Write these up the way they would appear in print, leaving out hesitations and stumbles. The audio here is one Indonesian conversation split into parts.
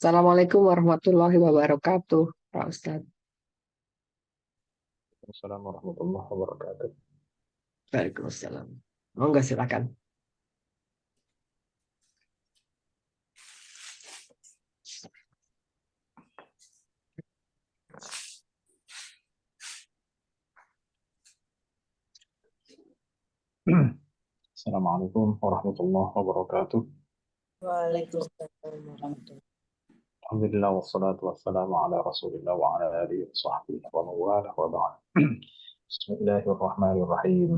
Assalamualaikum warahmatullahi wabarakatuh, Pak Ustadz. Assalamualaikum warahmatullahi wabarakatuh. Waalaikumsalam. Oh, enggak, silakan. Assalamualaikum warahmatullahi wabarakatuh. Waalaikumsalam warahmatullahi. Alhamdulillah wassalatu wassalamu ala Rasulillah wa ala alihi wa sahbihi wa mawalah wa ba'd. Bismillahirrahmanirrahim.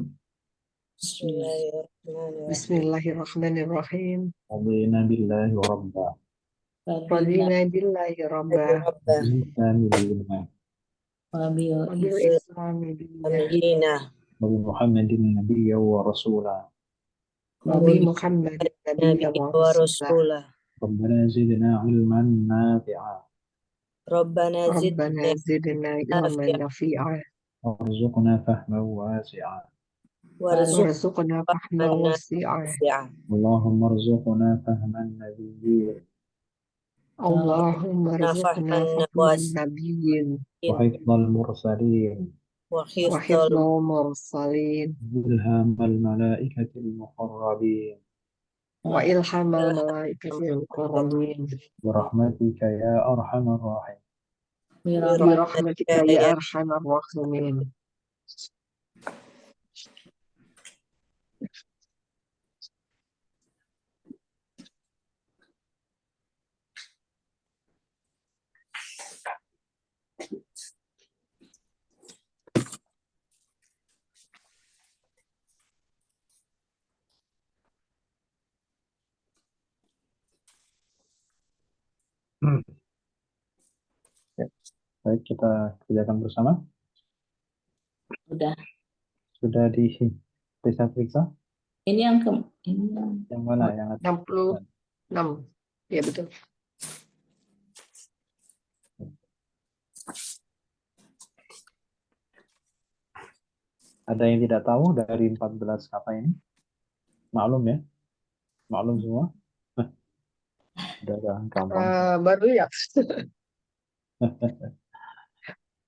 Bismillahirrahmanirrahim. Bismillahirrahmanirrahim. Radiina billahi rabba Radina billahi rabba. Rabba Islami dina Wabil islami billah. Amdina wa bi Muhammadin nabiyya wa rasula. Nabi Muhammad Nabi Nabi wa wa Rasulullah. Rasulah. Rabbana zidna ilman nafi'a Rabbana Rabbana zidna zidna ilman nafi'a warzuqna fahman wasi'a. warzuqna fahma wasi'a. Allahumma arzuqna fahman nabiyyin Allahumma rzuqna fahman nabiyyin wa hifdzal mursalin wa wa hifdzal hifdzal mursalin ilham al-malaikatil muqarrabin wa ilhamal malaikatil muqarrabin برحمتك يا أرحم الراحمين. bi rahmatika ya arhamar rahimin. Ya, baik, kita kerjakan bersama. Sudah diperiksa-periksa? Ini yang Yang mana? Yang 66. Ya, betul. Ada yang tidak tahu dari 14 kata ini? Maklum ya? Maklum semua? Udah gampang. Baru ya.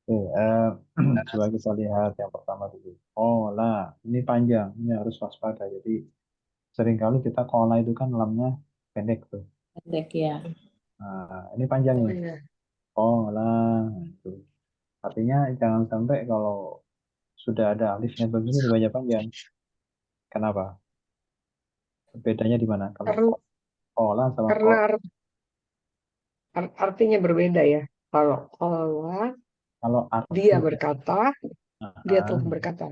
Oke, coba kita lihat yang pertama dulu. Kola, ini panjang, ini harus waspada. Jadi seringkali kita kola itu kan lamnya pendek tuh. pendek ya. Nah, ini panjang Oh, nih. iya. Kola, itu. Artinya jangan sampai kalau sudah ada alifnya begini dibaca panjang. Kenapa? Bedanya di mana? Kalau kola sama Karena artinya berbeda ya. Kalau kalau dia arti, berkata, dia telah ah, berkata.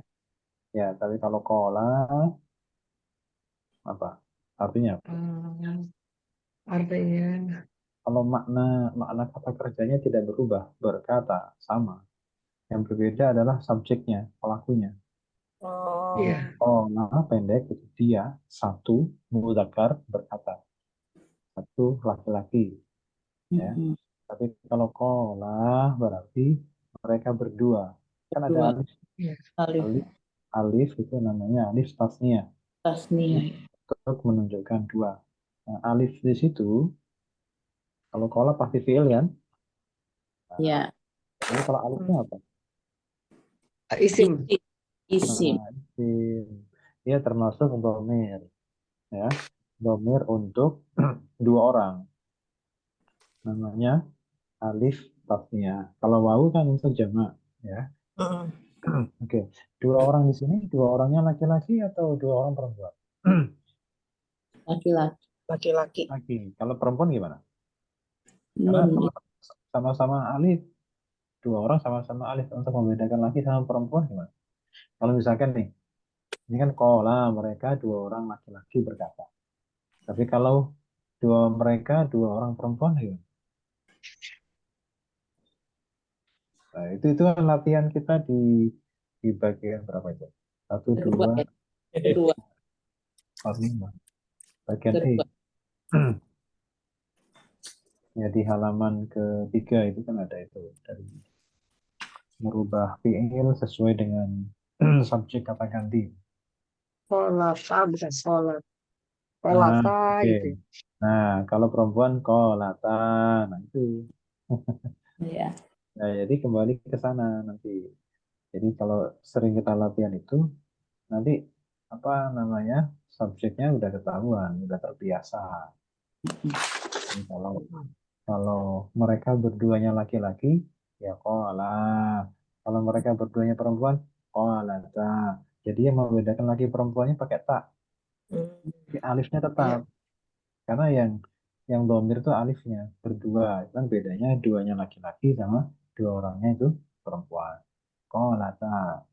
ya, tapi kalau kola apa? Artinya apa? Artinya Kalau makna kata kerjanya tidak berubah, berkata sama. Yang berbeda adalah subjeknya, pelakunya. iya. Kola pendek itu dia satu mudzakkar berkata, satu laki-laki, ya. Tapi kalau kola berarti mereka berdua. Kan ada Berdua. alif, Iya. alif, alif itu namanya alif tasniyah Tasniah. untuk menunjukkan dua. Nah, alif di situ kalau kola pasti fiil kan? Nah, Ya. Jadi kalau alifnya apa? Isim. Isim. Nah, isim. Dia termasuk domir, ya. Domir untuk dua orang. Namanya alif tasniyah. Kalau wawu kan itu jamak, ya. Oke, dua orang di sini, dua orangnya laki-laki atau dua orang perempuan? Laki-laki. laki-laki. Laki. Kalau perempuan gimana? Karena Nun. sama-sama alif, dua orang sama-sama alif untuk membedakan laki sama perempuan gimana? Kalau misalkan nih, ini kan kola mereka dua orang laki-laki berkata. Tapi kalau dua orang perempuan gimana? Nah, itu kan latihan kita di bagian berapa itu? Satu, Kedua dua, ya. Kedua. empat, lima. Bagian E. Kedua. Ya, di halaman ketiga itu kan ada itu dari merubah fiil sesuai dengan subjek kata ganti. Sholat, bukan sholat. Kolata oke. gitu. Nah, kalau perempuan kolata. Nah, itu. Ya. Nah, jadi kembali ke sana nanti. Jadi kalau sering kita latihan itu, nanti apa namanya subjeknya udah ketahuan, udah terbiasa. Jadi kalau mereka berduanya laki-laki, ya kola. Kalau mereka berduanya perempuan, kolata. Jadi yang membedakan laki perempuannya pakai tak. Tapi alifnya tetap. Iya. Karena yang domir itu alifnya berdua. Itu kan bedanya duanya laki-laki sama dua orangnya itu perempuan. Kolata.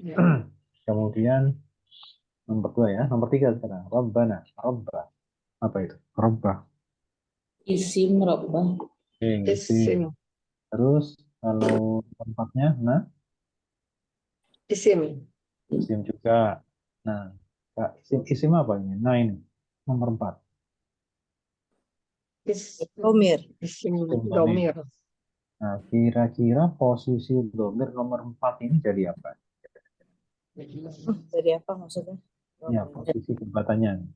Iya. Kemudian nomor dua ya, nomor tiga sekarang. Rabbana, Rabba. Apa itu? Rabba. Isim robbah. Isim. Isim. Terus kalau tempatnya, nah Isim. isim juga. Nah, Kak, isim apa ini? Nah ini nomor empat. Domir. Isim Isim domir. domir. Nah, kira-kira posisi domir nomor empat ini jadi apa? Dari apa maksudnya? Ya, Domir. posisi kebatannya.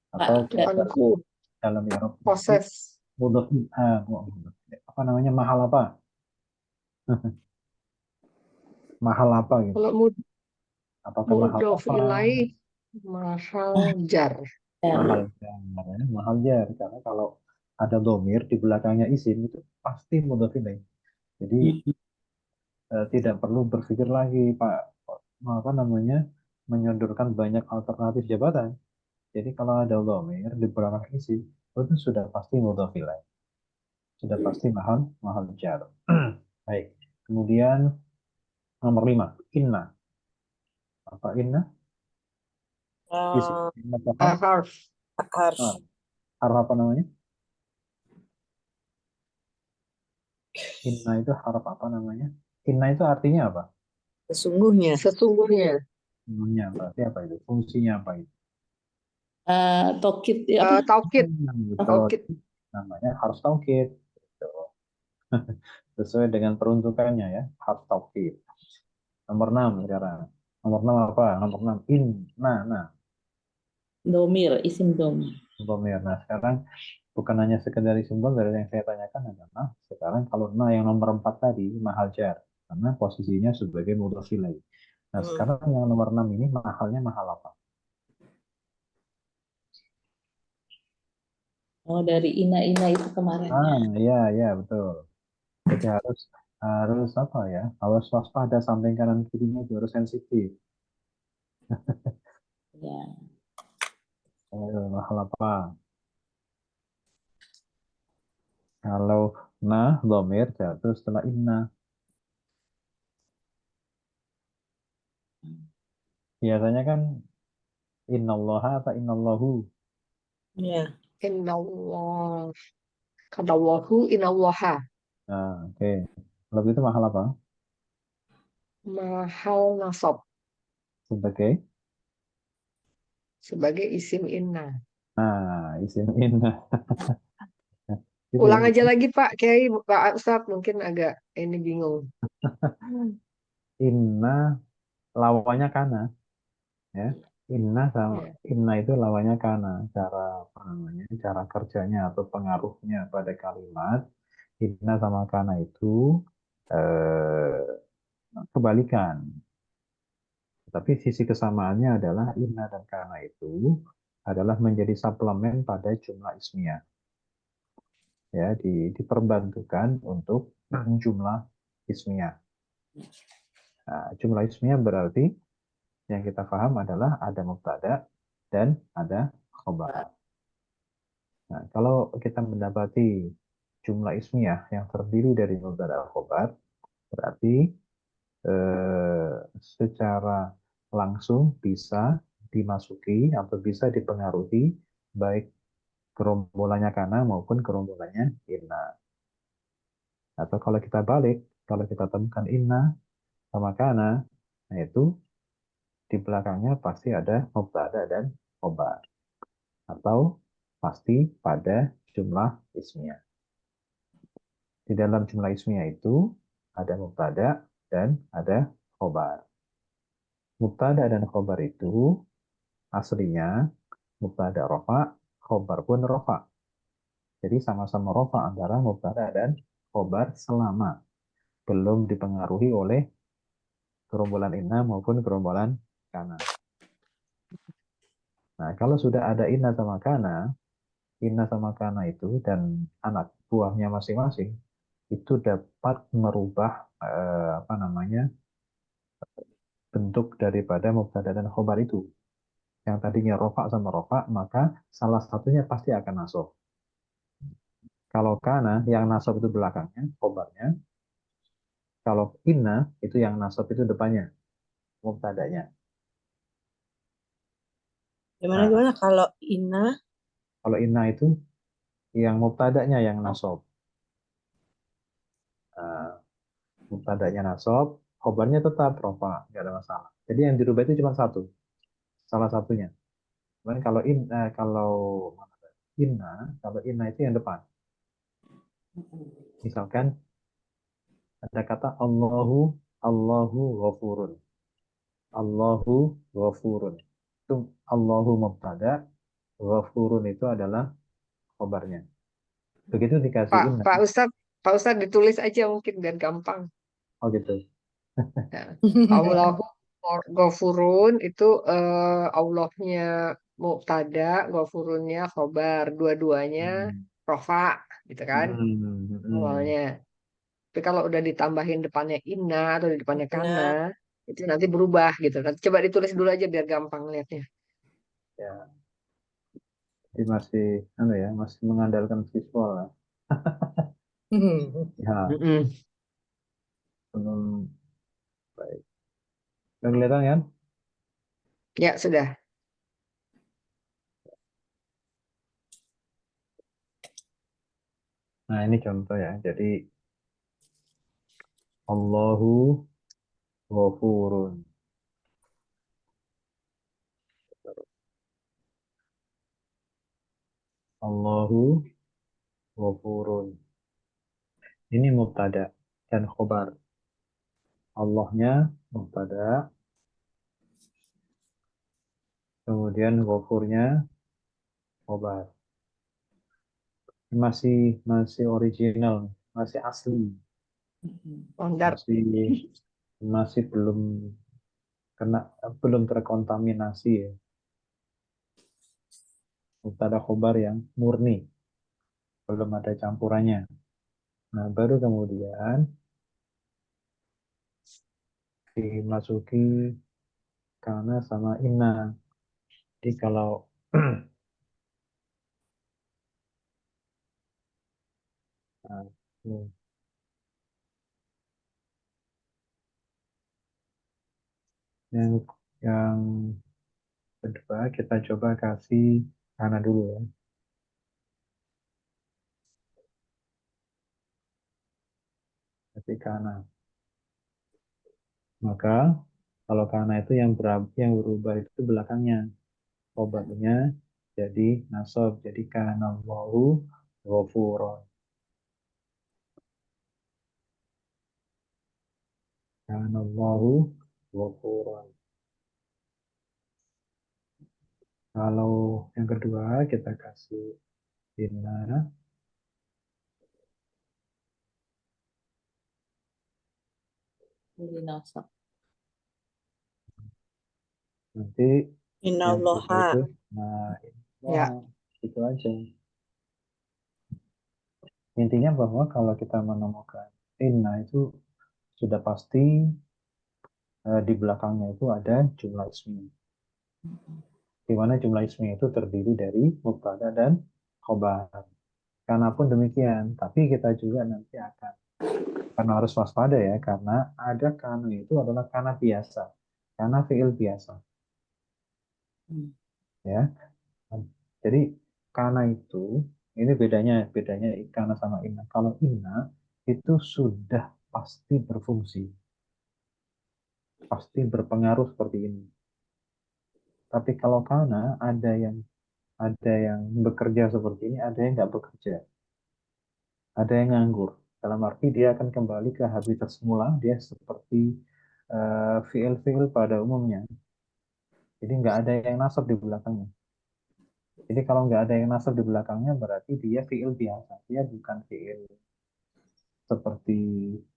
Pak, Atau Depanku. dalam Arab itu Proses. mudhof apa namanya mahal apa? Mahal apa gitu? Kalau Apakah mahal mudhof apa? ilaih mahal jar. Mahal ya. jar, ya. Mahal jar. Karena kalau ada domir di belakangnya isim itu pasti mudhof ilaih. Jadi tidak perlu berpikir lagi Pak apa namanya menyodorkan banyak alternatif jabatan. Jadi kalau ada domir di belakang isim itu sudah pasti mudhof ilaih. Sudah pasti mahal mahal jar. Baik. Kemudian nomor 5 inna. Apa inna? Isim. Eh, Inna itu harf. Harf. harf. Ah, harf apa namanya? Inna itu harf apa namanya? Inna itu artinya apa? Sesungguhnya. Sesungguhnya. Namanya berarti apa itu? Fungsinya apa itu? Tokit apa? Taukid. Betul. Taukid. Namanya harus taukid. Gitu. Sesuai dengan peruntukannya ya. Harf taukid. Nomor 6 sekarang. Nomor 6 apa? Nomor 6 inna. Nah, Domir, isim domir. domir. Nah, sekarang bukan hanya sekedar isim domir yang saya tanyakan adalah sekarang kalau nah yang nomor 4 tadi mahal jar karena posisinya sebagai mudhof ilaih. Nah, sekarang yang nomor 6 ini mahalnya mahal apa? Oh, dari ina-ina itu kemarin. Ah, iya, iya, betul. Jadi harus harus apa ya? Harus waspada samping kanan kirinya itu harus sensitif. Ya. Mahal apa? Kalau nah, domir jatuh setelah inna. Biasanya kan innallaha atau innallahu. Ya. Innallah. Kadallahu inallaha. Nah, oke. Kalau itu mahal apa? Mahal nasab. Sebagai Sebagai isim inna. isim inna. Gitu ya. Ulang aja lagi Pak Kiai, Pak Ustadz mungkin agak ini bingung. Inna lawannya kana ya. Inna sama Ya. inna itu lawannya kana. Cara apa namanya? Cara kerjanya atau pengaruhnya pada kalimat inna sama kana itu kebalikan. Tapi sisi kesamaannya adalah inna dan kana itu adalah menjadi suplemen pada jumlah ismiyah. Ya, diperbantukan untuk jumlah ismiyah. Nah, jumlah ismiyah berarti yang kita paham adalah ada mubtada dan ada khobar. Nah, kalau kita mendapati jumlah ismiyah yang terdiri dari mubtada dan khobar, berarti secara langsung bisa dimasuki atau bisa dipengaruhi baik gerombolannya kana maupun gerombolannya inna. Atau kalau kita balik, kalau kita temukan inna sama kana, nah itu di belakangnya pasti ada mubtada dan khobar. Atau pasti pada jumlah ismiyah. Di dalam jumlah ismiyah itu ada mubtada dan ada khobar. Mubtada dan khobar itu aslinya mubtada rofa, khobar pun rofa. Jadi sama-sama rofa antara mubtada dan khobar selama belum dipengaruhi oleh gerombolan inna maupun gerombolan kana. Nah, kalau sudah ada inna sama kana itu dan anak buahnya masing-masing itu dapat merubah apa namanya bentuk daripada mubtada dan khobar itu. Yang tadinya rofa sama rofa, maka salah satunya pasti akan nasab. Kalau kana yang nasab itu belakangnya, khobarnya. Kalau inna itu yang nasab itu depannya, mubtadanya. Gimana Nah, gimana kalau Ina? kalau inna itu yang mubtadanya yang nasab. Nah, mubtadanya nasab, khobarnya tetap rofa, nggak ada masalah. Jadi yang dirubah itu cuma satu, salah satunya. Cuman kalau inna itu yang depan. Misalkan ada kata Allahu ghafurun. Allahu ghafurun. Itu Allahu mubtada, ghafurun itu adalah khobarnya. Begitu dikasih Pak inna. Pak Ustadz ditulis aja mungkin biar gampang. Oh gitu. Nah, Allahu Ghafurun itu Allahnya mubtada, Ghafurunnya khobar, dua-duanya Hmm. rofa, gitu kan Hmm. Hmm. awalnya. Tapi kalau udah ditambahin depannya inna atau di depannya kana, Ina. itu nanti berubah gitu. Nanti coba ditulis dulu aja biar gampang lihatnya. Ya, jadi masih mengandalkan visual lah. Ya, Mm-mm. belum baik. Udah kelihatan kan? Ya sudah. Nah, ini contoh ya. Jadi Allahu ghafurun. Allahu ghafurun. Ini mubtada dan khobar. Allahnya mubtada, kemudian ghafurnya khobar. Masih masih original, masih asli, Standar. masih masih kena belum terkontaminasi ya. Mubtada khobar yang murni, belum ada campurannya. Nah, baru kemudian dimasuki kana sama inna. Jadi kalau nah, ini. yang kedua kita coba kasih kana dulu ya. Kasih kana. Maka kalau kana itu yang berubah itu belakangnya. Obatnya jadi nasab. Jadi kana Allahu ghafurun. Kana Allahu ghafurun. Kalau yang kedua kita kasih inna. Jadi nasab. Nanti yang berubah Innallaha. itu nah Ya. wah itu aja. Intinya bahwa kalau kita menemukan inna itu sudah pasti di belakangnya itu ada jumlah ismi. Di mana jumlah ismi itu terdiri dari mubtada dan khobar. Karena pun demikian, tapi kita juga nanti akan karena harus waspada ya, karena ada kana itu adalah kana biasa, kana fiil biasa, Hmm. ya. Jadi kana itu ini bedanya bedanya kana sama inna. Kalau inna itu sudah pasti berfungsi, pasti berpengaruh seperti ini. Tapi kalau kana ada yang bekerja seperti ini, ada yang nggak bekerja, ada yang nganggur. Dalam arti dia akan kembali ke habitat semula, dia seperti fiil-fiil pada umumnya. Jadi nggak ada yang nasab di belakangnya. Jadi kalau nggak ada yang nasab di belakangnya berarti dia fiil biasa. Dia bukan fiil seperti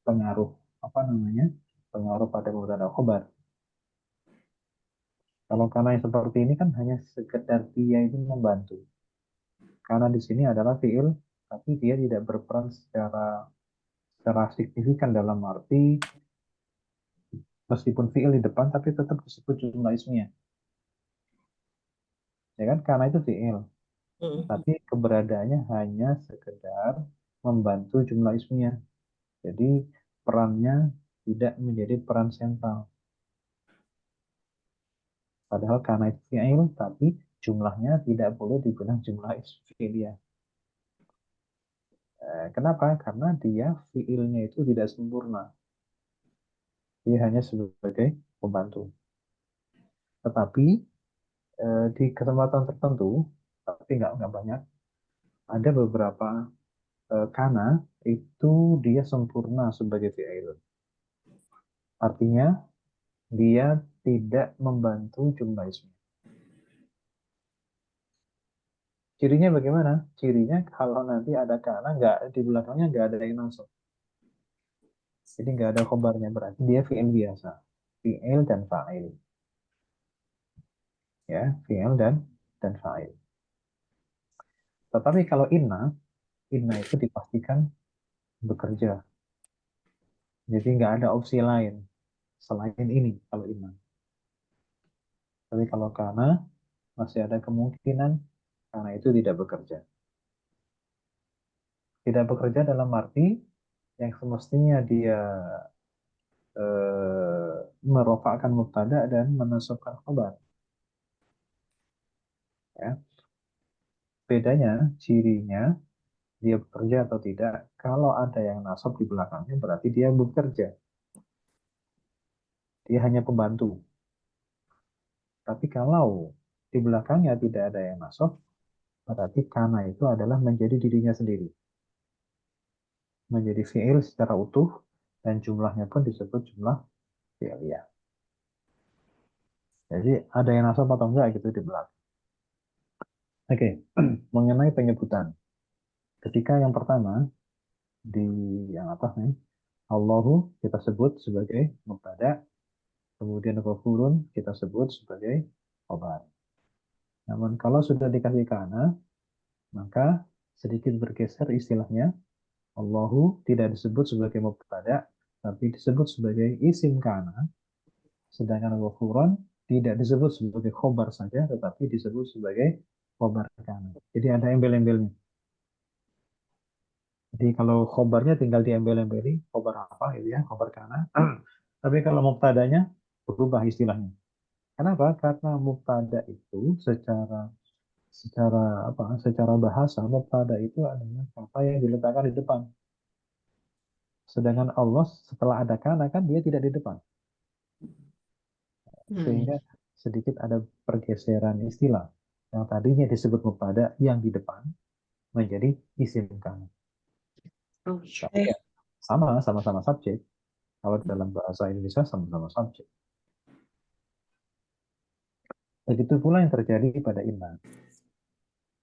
pengaruh apa namanya? Pengaruh pada mubtada khobar. Kalau karena yang seperti ini kan hanya sekedar dia itu membantu. Karena di sini adalah fiil, tapi dia tidak berperan secara signifikan dalam arti meskipun fiil di depan, tapi tetap disebut jumlah ismiyah. Ya kan? Karena itu fiil. Mm. Tapi keberadaannya hanya sekedar membantu jumlah ismiyah. Jadi perannya tidak menjadi peran sentral. Padahal karena itu fiil, tapi jumlahnya tidak boleh dibilang jumlah ismiyah. Kenapa? Karena dia fiilnya itu tidak sempurna. Dia hanya sebagai pembantu. Tetapi di kesempatan tertentu, tapi nggak banyak, ada beberapa kana itu dia sempurna sebagai fiil. Artinya dia tidak membantu jumlah ismi. Cirinya bagaimana? Cirinya kalau nanti ada kana nggak di belakangnya nggak ada yang nasab. Jadi nggak ada khobarnya berarti dia fiil biasa. Fiil dan fa'il. Ya, fiil dan fa'il. Tetapi kalau inna itu dipastikan bekerja. Jadi nggak ada opsi lain selain ini kalau inna. Tapi kalau kana masih ada kemungkinan karena itu tidak bekerja. Tidak bekerja dalam arti yang semestinya dia merofakkan mubtada dan menasabkan khabar. Ya. Bedanya, cirinya dia bekerja atau tidak. Kalau ada yang nasab di belakangnya berarti dia bekerja. Dia hanya pembantu. Tapi kalau di belakangnya tidak ada yang nasab, berarti kana itu adalah menjadi dirinya sendiri. Menjadi fi'il secara utuh dan jumlahnya pun disebut jumlah fi'liyah. Jadi ada yang nasab atau enggak gitu di belakang. Oke, mengenai penyebutan. Ketika yang pertama di yang atas nih, Allahu kita sebut sebagai mubtada, kemudian ghafurun kita sebut sebagai khobar. Namun kalau sudah dikasih kana, maka sedikit bergeser istilahnya. Allahu tidak disebut sebagai mubtada, tapi disebut sebagai isim kana. Sedangkan ghafurun tidak disebut sebagai khobar saja, tetapi disebut sebagai khobar kana. Jadi ada embel-embelnya. Jadi kalau khobarnya tinggal diembel-embeli, khobar apa gitu ya, khobar kana. Tapi kalau mubtadanya berubah istilahnya. Kenapa? Karena mubtada itu secara secara apa? Secara bahasa mubtada itu adalah kata yang diletakkan di depan. Sedangkan Allah setelah ada kana kan dia tidak di depan. Sehingga sedikit ada pergeseran istilah. Yang tadinya disebut mubtada yang di depan menjadi isim kana. Tapi ya sama-sama subjek. Kalau dalam bahasa Indonesia sama-sama subjek. Begitu pula yang terjadi pada inna.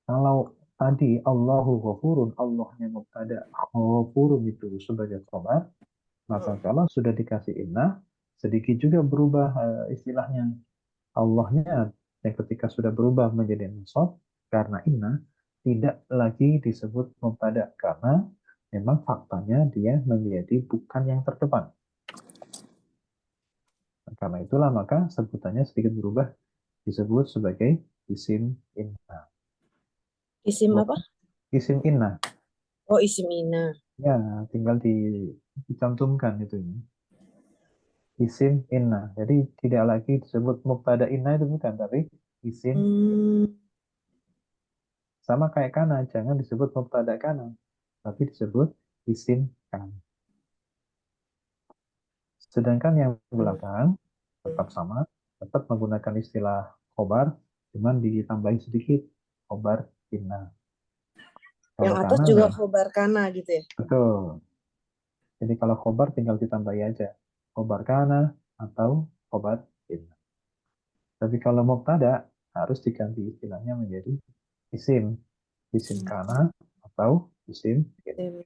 Kalau tadi Allahu ghafurun, Allahnya mubtada, ghafurun itu sebagai khabar, maka kalau sudah dikasih inna, sedikit juga berubah istilahnya. Allahnya yang ketika sudah berubah menjadi nasab, karena inna, tidak lagi disebut mubtada, karena memang faktanya dia menjadi bukan yang terdepan. Karena itulah maka sebutannya sedikit berubah, disebut sebagai isim inna. Isim apa? Isim inna. Oh, isim ina. Ya, tinggal dicantumkan itu. Isim inna. Jadi tidak lagi disebut mubtada inna itu bukan, tapi isim Hmm. sama kayak kana, jangan disebut mubtada kana, tapi disebut isim kana. Sedangkan yang belakang tetap sama, tetap menggunakan istilah khobar, cuman ditambahin sedikit khobar inna. Yang Kalau atas kana juga enggak. khobar kana gitu ya? Betul. Jadi kalau khobar tinggal ditambahi aja. Khobar kana atau khobar inna. Tapi kalau mubtada harus diganti istilahnya menjadi isim. Isim kana atau isim in.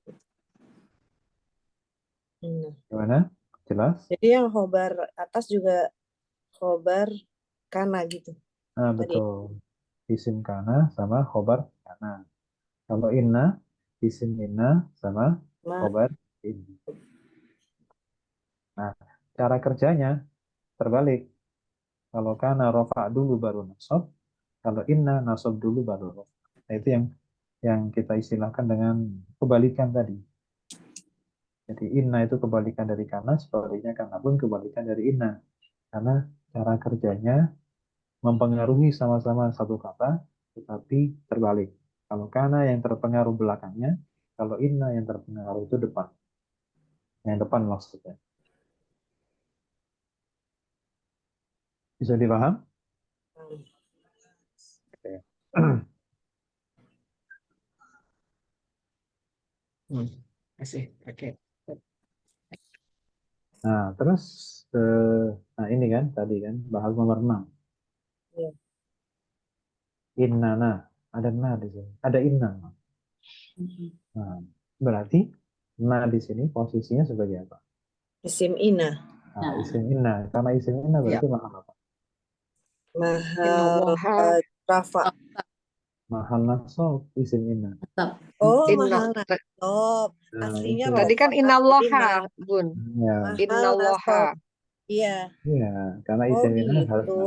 Nah, Gimana? Jelas? jadi yang khobar atas juga khobar kana gitu Nah, tadi. betul. Isim kana sama khobar kana. Kalau inna, isim inna sama Ma, khobar in. Nah, cara kerjanya terbalik. Kalau kana rofa dulu baru nasab, kalau inna nasab dulu baru rofa. Nah, itu yang kita istilahkan dengan kebalikan tadi. Jadi inna itu kebalikan dari kana, sebaliknya kana pun kebalikan dari inna. Karena cara kerjanya mempengaruhi sama-sama satu kata, tetapi terbalik. Kalau kana yang terpengaruh belakangnya, kalau inna yang terpengaruh itu depan. Yang depan maksudnya. Bisa dipaham? Oke. Kasih. Oke. Nah, terus nah ini kan tadi kan bahas nomor 6. Iya. Innana, ada na di sini. Ada inna. Nah, berarti na di sini posisinya sebagai apa? Isim ina. Nah, Nah, isim inna. Karena isim inna Ya. berarti mahal apa? Mahal Innallaha rafa. Mahal nasab isim inna. tetap. Oh, inna mahal nasab. Nah, Aslinya itu. tadi rofa. kan Jadi innallaha, Bun. Ya, mahal Innallaha. nasab. Iya. iya. Karena Oh isim inna harus. gitu.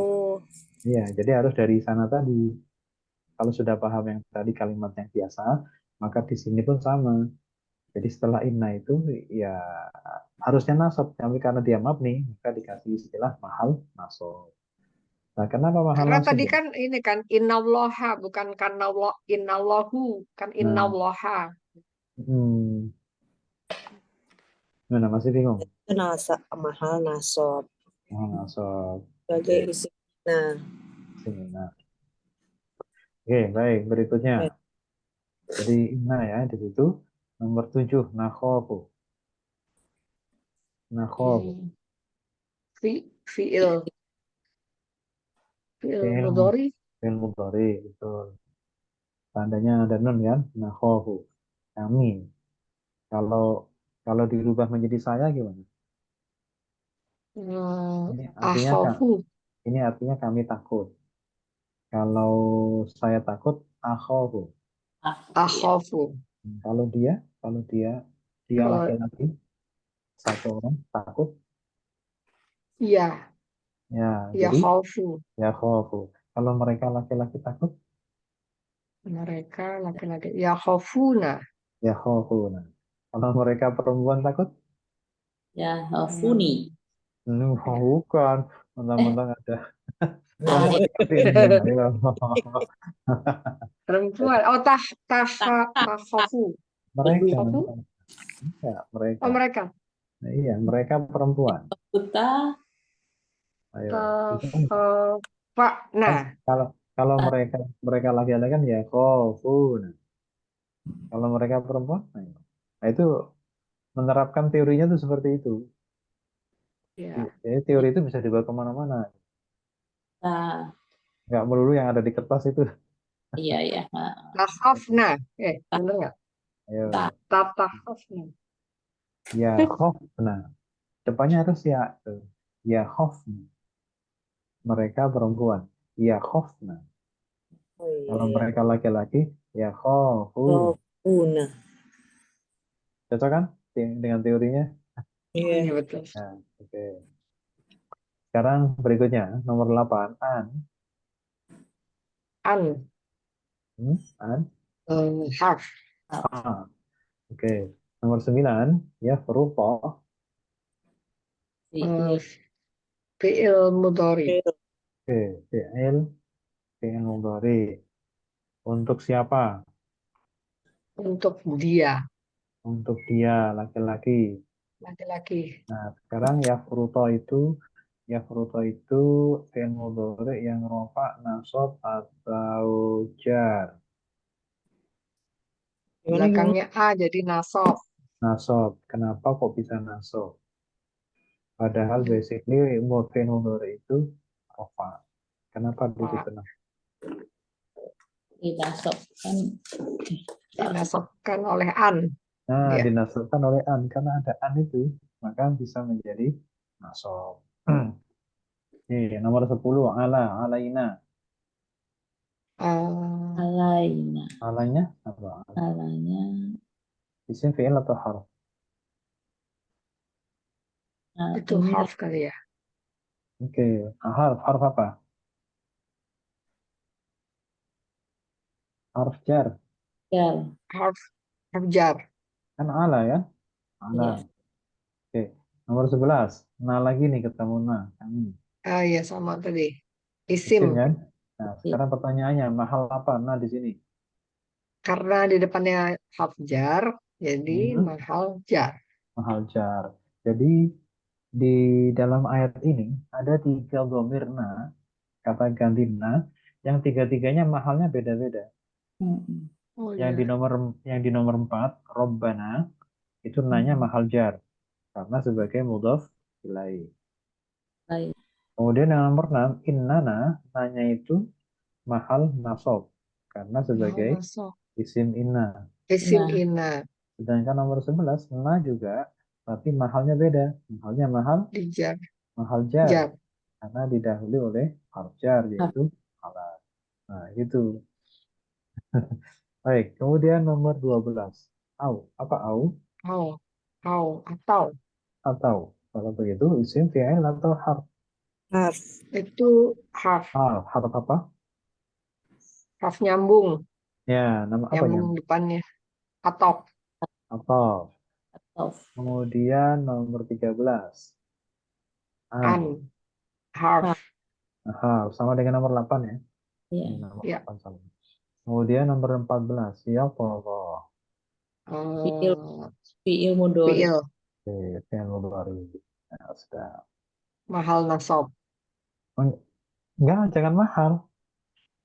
Iya, jadi harus dari sana tadi. Kalau sudah paham yang tadi kalimat yang biasa, maka di sini pun sama. Jadi setelah inna itu ya harusnya nasab, tapi karena dia mabni, maka dikasih istilah mahal nasab. Nah, kenapa mahal Karena nasab tadi ya? kan ini kan innallaha bukan kannallah innallahu kan Nah, innallaha. hmm, gimana masih bingung? Mahal nasab. Mahal nasab. Sebagai Oke, isim ina. sini. Nah, oke, baik. Berikutnya. Baik. Jadi inna ya di situ. Nomor 7, nakhofu. Nakhofu. Hmm. Fi'il Fi'il mudhari. fi'il mudhari, betul. Tandanya ada nun kan? Nakhofu. Kami. Kalau kalau dirubah menjadi saya gimana? Ini artinya Akhafu. ini artinya kami takut. Kalau saya takut, akhofu. Iya. Akhafu. Kalau dia Kalau laki-laki, satu orang takut, iya, ya ya jadi khaufu. ya khofu. Kalau mereka laki-laki takut, Mereka laki-laki ya khaufuna. ya khofu. Nah, kalau mereka perempuan takut, Ya, Funi. Hmm. bukan. Eh, Mentang-mentang ada Ali. perempuan seperti ini. Ayo. Perempuan. Oh, takhafu. Mereka, Khafu. ya, mereka. Oh, mereka. Nah, iya, mereka perempuan. Buta. Ayo, bisa nggak? Takhafna. Kan kalau kalau mereka mereka laki-laki kan ya khofun. Kalau mereka perempuan, nah itu menerapkan teorinya tuh seperti itu. Ya. Jadi teori itu bisa dibawa kemana-mana. Nah, Nggak melulu yang ada di kertas itu. iya, iya. Nah, Takhafna. Bener nggak? tak. Ayo, Takhafna. ya khof. Nah, depannya harus ya. Tuh. Ya khof. Mereka perempuan. Ya khof. Nah, Oh iya kalau ya. mereka laki-laki, ya khofun. Oh, una. Cocok kan dengan teorinya? Iya. Iya, betul. Nah, oke. Sekarang berikutnya, nomor 8. An. An. Harf. Ah, oke. Nomor 9, ya, Furuqah. Eh, Fiil. Fi'il mudhari. Iya. Oke, fi'il mudhari. Untuk siapa? Untuk dia. Untuk dia, laki-laki. Laki-laki. Nah, sekarang ya Furuqah itu fi'il mudhari yang rofa, nasab, atau jar. Gimana? Belakangnya A jadi nasab. Nasab. Kenapa kok bisa nasab? Padahal Hmm. basically fi'il mudhari itu rofa. Kenapa di Pak, situ? Nah, Dinasabkan. dinasabkan oleh an. Ya. dinasabkan oleh an. Karena ada an itu, maka bisa menjadi nasab. Oke, nomor 10, alaina. Eh, Alaina. Alanya apa? Alanya. Isim fi'il atau harf? itu Ini harf kali ya. Oke, harf apa? Harf jar. jar. Harf harf jar. Kan ala ya? Ala. Ya. Oke, nomor 11. Nah lagi nih ketemu nah. Ah ya sama tadi. Isim. Isim kan? Nah, sekarang pertanyaannya, mahal apa? Nah di sini. Karena di depannya harf jar, jadi Hmm, mahal jar. mahal jar. Jadi di dalam ayat ini ada 3 dhamir na, kata ganti na, yang tiga-tiganya mahalnya beda-beda. Mm-mm. Oh Yang di iya. nomor yang di nomor 4, Robbana, itu nanya Mm-mm. mahal jar karena sebagai mudhaf ilaih. Baik. Kemudian yang nomor 6, innana, nanya itu mahal nasab karena Mahal sebagai nasab. isim inna. Isim Nah, ina Sedangkan nomor 11, na juga, tapi mahalnya beda. Mahalnya di jar. mahal jar Jar. karena didahului oleh harf jar haf. yaitu halal. Nah, itu. Baik, kemudian nomor 12. Apa au? Au. Au. Atau. Atau kalau begitu isim fi'il atau harf. Harf. Itu harf. Harf apa? Harf nyambung. Ya, nama apa Nyambung nyambung? depannya. Atau. Atau. Atau Kemudian nomor 13. An. An. Harf. haf. Aha, sama dengan nomor 8 ya. Ya. Ini nomor Ya. 8 sama. Kemudian nomor 14. Siapa? Fiil, Eh, fiil mudhari. fiil. Oke, fi'il mudhari. Nah, sudah. Mahal nasab. Enggak, jangan mahal.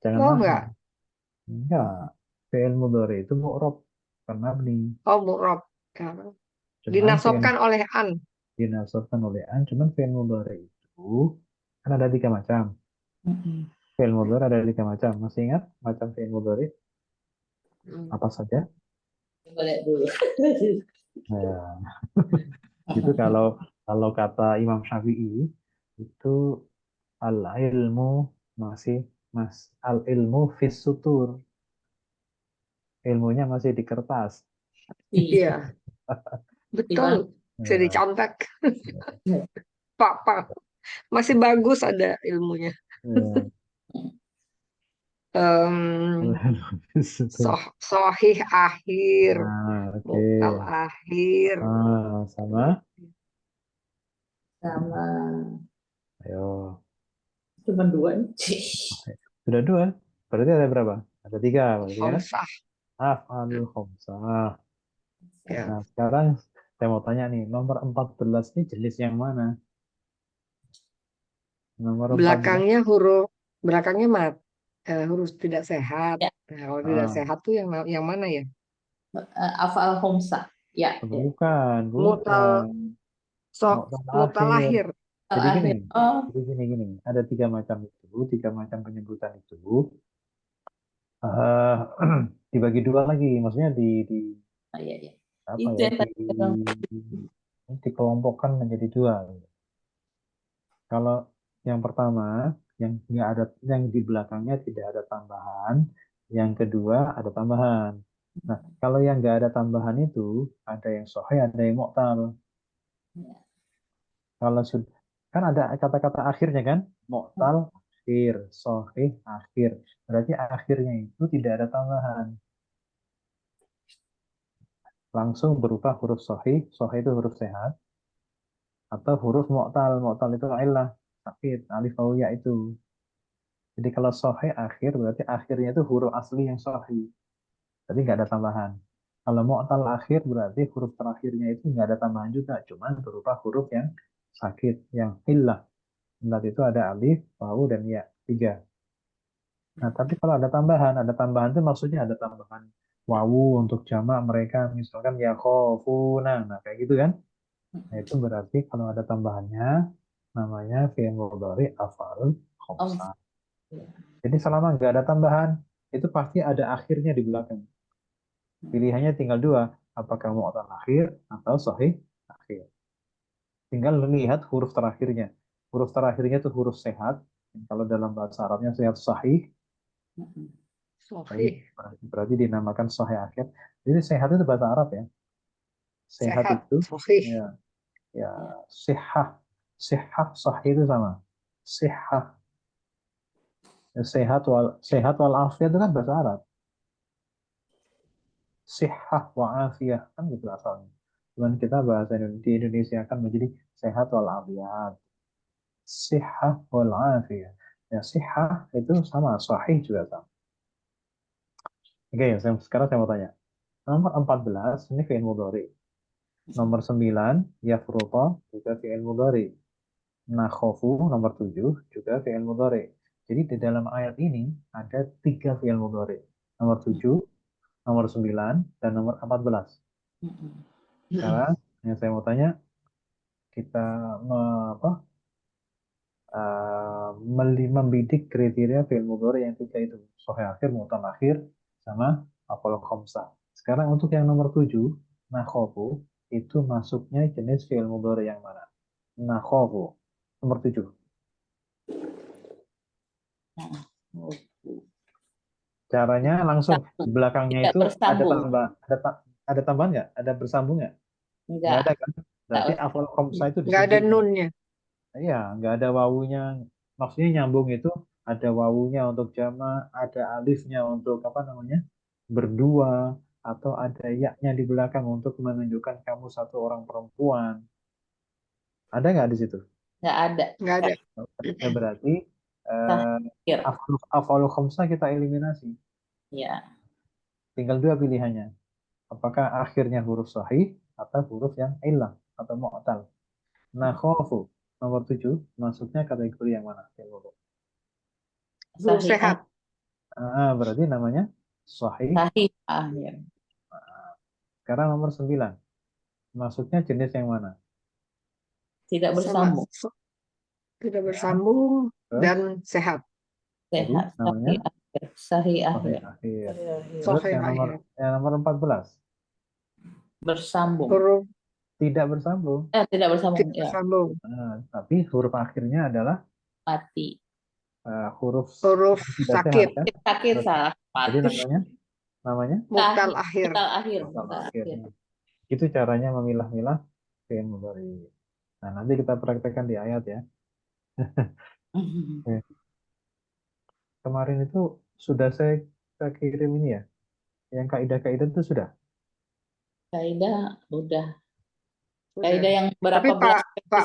Jangan Oh mahal. enggak. Enggak. Fi'il mudhari itu mu'rab karena mabni. Oh mu'rab. Karena Cuman fi'il dinasabkan oleh an. dinasabkan oleh an, cuman fi'il mudhari itu kan ada 3 macam. Mm-mm. Fi'il mudhari ada 3 macam. Masih ingat macam fi'il mudhari Hmm. apa saja? Coba lihat dulu. Nah, itu kalau kalau kata Imam Syafi'i itu al ilmu masih al ilmu fis sutur, ilmunya masih di kertas. Fi, Iya. di mana? Betul. Bisa Ya, dicontek. Pak. Masih bagus ada ilmunya. ya. Fis sutur. Sohih akhir. Nah, oke. Muktal akhir. Sama. Sama Ayo. cuma dua nih. Sudah 2. Berarti ada berapa? Ada 3 berarti ya. Khamsah. Af'alul khamsah. Ya. Nah, sekarang saya mau tanya nih, nomor 14 ini jenis yang mana? Nomor 14. Belakangnya huruf tidak sehat. Ya, Nah, kalau tidak Ah, sehat tuh yang mana ya? afal homsa. Ya, ya. bukan, Mutal bukan. so Mu'tal akhir. mutalahir. Jadi gini, Akhir. Oh, gini. Ada 3 macam itu, 3 macam penyebutan itu. eh dibagi 2 lagi, maksudnya di iya, iya. apa Itu ya, yang tadi bilang. dikelompokkan menjadi 2. Kalau yang pertama, yang nggak ada, yang di belakangnya tidak ada tambahan, yang kedua ada tambahan. Nah, kalau yang nggak ada tambahan itu, ada yang sahih, ada yang mu'tal. Ya. Kalau sudah, kan ada kata-kata akhirnya kan, mu'tal akhir, sahih akhir. Berarti akhirnya itu tidak ada tambahan, langsung berupa huruf sahih, sahih itu huruf sehat, atau huruf mu'tal, mu'tal itu ilah, sakit, alif waw ya itu. Jadi kalau sahih akhir berarti akhirnya itu huruf asli yang sahih. Jadi nggak ada tambahan. Kalau mu'tal akhir berarti huruf terakhirnya itu nggak ada tambahan juga, cuman berupa huruf yang sakit, yang illah. Illah itu ada alif, wawu dan ya, 3. Nah, tapi kalau ada tambahan itu maksudnya ada tambahan wawu untuk jamak mereka, misalkan ya khofuna, nah kayak gitu kan. Nah, itu berarti kalau ada tambahannya namanya fi'il mudhari af'al Om, khamsah. Ya. Jadi selama nggak ada tambahan, itu pasti ada akhirnya di belakang. Pilihannya tinggal dua, apakah mu'tal akhir atau sahih akhir. Tinggal lihat huruf terakhirnya. Huruf terakhirnya itu huruf sehat. Kalau dalam bahasa Arabnya sehat sahih, Mm-mm. Sahih. berarti dinamakan sahih akhir. Jadi sehat itu bahasa Arab ya. Sehat Sehat. itu Sahih. ya, ya Ya. sihah. Sihah sahih itu sama. Sihah. Sehat wal afiat itu kan bahasa Arab. Sihah wa afiyah kan gitu asalnya. Cuman kita bahasa di Indonesia kan menjadi sehat wal afiat. Sihah wal afiyah. Ya sihah itu sama, sahih juga sama. Oke, sekarang saya mau tanya. Nomor 14 ini fi'il mudhari. Nomor 9 yafruqa juga fi'il mudhari. Nakhofu nomor 7 juga fi'il mudhari. Jadi di dalam ayat ini ada 3 fi'il mudhari. Nomor 7, nomor 9, dan nomor 14. Mm-mm. Sekarang yang saya mau tanya, kita apa, membidik kriteria fi'il mudhari yang 3 itu. Sahih akhir, mu'tal akhir, sama afal khamsah. Sekarang untuk yang nomor 7, nakhofu, itu masuknya jenis fi'il mudhari yang mana? Nakhofu. Nomor 7. Nah, oh, Caranya langsung bersambung. di belakangnya Tidak itu ada bersambung. tambah, ada tambahan nggak? Ada bersambung nggak? Nggak Enggak. ada kan? Tak Berarti afal khamsah itu Nggak ada disingkirkan. nunnya. Iya, nggak ada wawunya. Maksudnya nyambung itu ada wawunya untuk jama, ada alifnya untuk apa namanya? Berdua, atau ada yaknya di belakang untuk menunjukkan kamu satu orang perempuan. Ada nggak di situ? Enggak ada. Nggak ada. Ya berarti eh, Terakhir. afal khamsah kita eliminasi. Ya. Tinggal dua pilihannya. Apakah akhirnya huruf sahih atau huruf yang ilah atau mu'tal. Nah, khofu nomor 7 masuknya kategori yang mana? Huruf Sahih sehat. Berarti namanya sahih. sahih akhir. Sekarang nomor 9 masuknya jenis yang mana? Tidak Sama. bersambung. Tidak Ya, bersambung terus dan sehat. jadi Sehat. namanya Sahih akhir. Sahih sahih akhir. akhir. Sahih akhir. Terus Sahih akhir. yang nomor 14 Bersambung. Huruf tidak bersambung. Tidak bersambung. tidak Ya. bersambung. Tapi huruf akhirnya adalah Mati. huruf Huruf yang tidak sehat sakit. kan? Sakit salah. Jadi Mati. namanya Muktal Sahih. akhir. Total akhir. mu'tal Total akhir. akhir. Itu caranya memilah-milah fi'il mudhari. Nah, nanti kita praktekkan di ayat ya. Oke. Kemarin itu sudah saya kirim ini ya. Yang kaidah-kaidah itu sudah. Kaidah udah. Sudah. Kaidah yang Tapi berapa belas Pak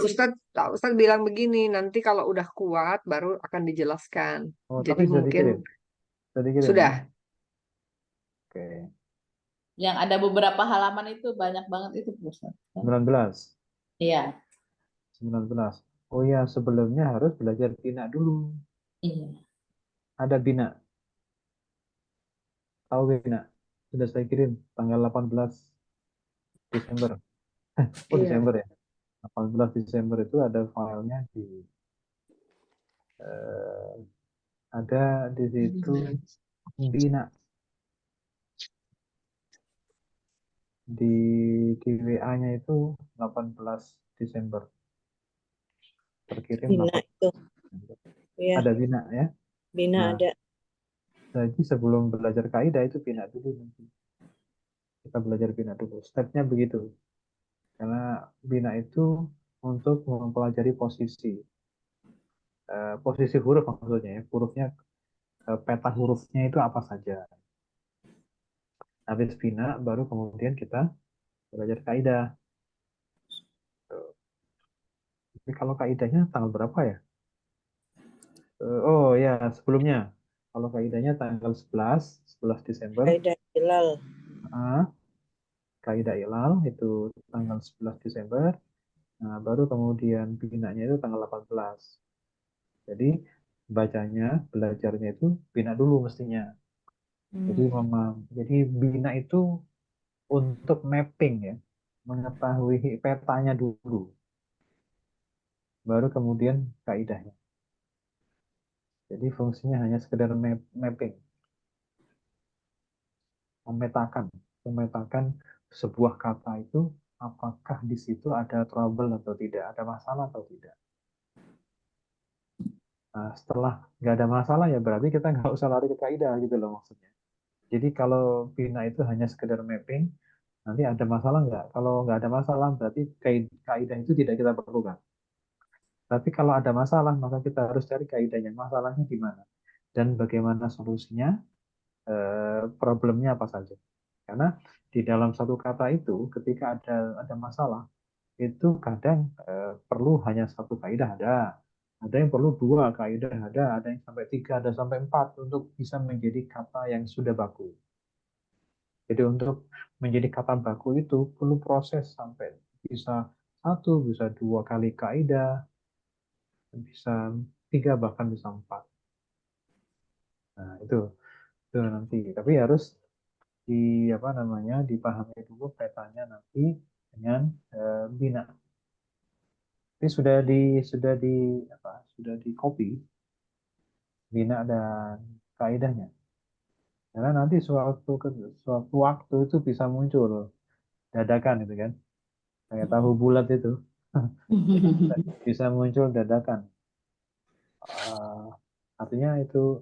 Ustadz bilang begini, nanti kalau udah kuat baru akan dijelaskan. Oh, Jadi tapi sudah mungkin dikirim. Sudah dikirim ya. sudah. Oke. yang ada beberapa halaman itu banyak banget itu Ustaz. 19. Iya. 19. Oh ya, sebelumnya harus belajar bina dulu. Iya. Ada bina. Tahu bina? Sudah saya kirim tanggal 18 Desember. Oh, Iya. Desember ya. 18 Desember itu ada filenya eh, ada di situ bina di WA-nya itu 18 Desember. Terkirim Bina 18 itu. Desember. Ya, Ada bina ya. bina Nah, ada. jadi sebelum belajar kaidah itu bina dulu nanti. Kita belajar bina dulu. Stepnya begitu. Karena bina itu untuk mempelajari posisi huruf maksudnya ya. Hurufnya, peta hurufnya itu apa saja. Habis bina baru kemudian kita belajar kaidah. Tapi kalau kaidahnya tanggal berapa ya? Oh ya, sebelumnya. Kalau kaidahnya tanggal 11 Desember, Kaidah hilal. kaidah ilal itu tanggal 11 Desember. Nah, baru kemudian binanya itu tanggal 18. Jadi bacanya, belajarnya itu bina dulu mestinya. Jadi memang, jadi bina itu untuk mapping ya, mengetahui petanya dulu, baru kemudian kaidahnya. Jadi fungsinya hanya sekedar mapping, memetakan sebuah kata itu apakah di situ ada trouble atau tidak, ada masalah atau tidak. Nah, setelah nggak ada masalah ya berarti kita nggak usah lari ke kaidah gitu loh maksudnya. Jadi kalau bina itu hanya sekedar mapping, nanti ada masalah nggak? Kalau nggak ada masalah berarti kaidah itu tidak kita perlukan. Tapi kalau ada masalah maka kita harus cari kaidahnya. Masalahnya di mana dan bagaimana solusinya, problemnya apa saja. Karena di dalam satu kata itu ketika ada masalah itu kadang perlu hanya satu kaidah ada yang perlu dua kaidah ada yang sampai tiga, ada sampai empat untuk bisa menjadi kata yang sudah baku. Jadi untuk menjadi kata baku itu perlu proses sampai bisa satu, bisa dua kali kaidah, bisa tiga bahkan bisa empat. Nah itu nanti. Tapi harus di apa namanya dipahami dulu petanya nanti dengan bina. Ini sudah di copy bina dan kaidahnya. Karena nanti suatu waktu itu bisa muncul dadakan itu kan, kayak tahu bulat itu bisa muncul dadakan. Artinya itu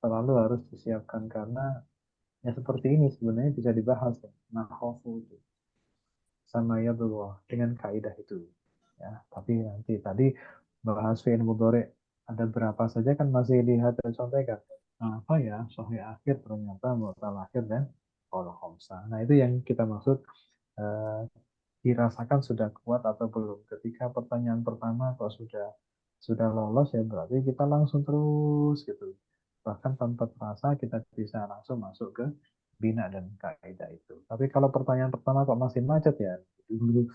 selalu harus disiapkan karena ya seperti ini sebenarnya bisa dibahas ya. Nah, khofu itu sama ya dengan kaidah itu. Ya, tapi nanti tadi bahas fi'il mudhari ada berapa saja kan masih lihat dan contekan. Nah, apa ya sahih akhir ternyata mu'tal akhir dan qala khamsa. Nah, itu yang kita maksud eh, dirasakan sudah kuat atau belum. Ketika pertanyaan pertama kok sudah lolos ya berarti kita langsung terus gitu. Bahkan tanpa terasa kita bisa langsung masuk ke bina dan kaidah itu. Tapi kalau pertanyaan pertama kok masih macet ya dulu.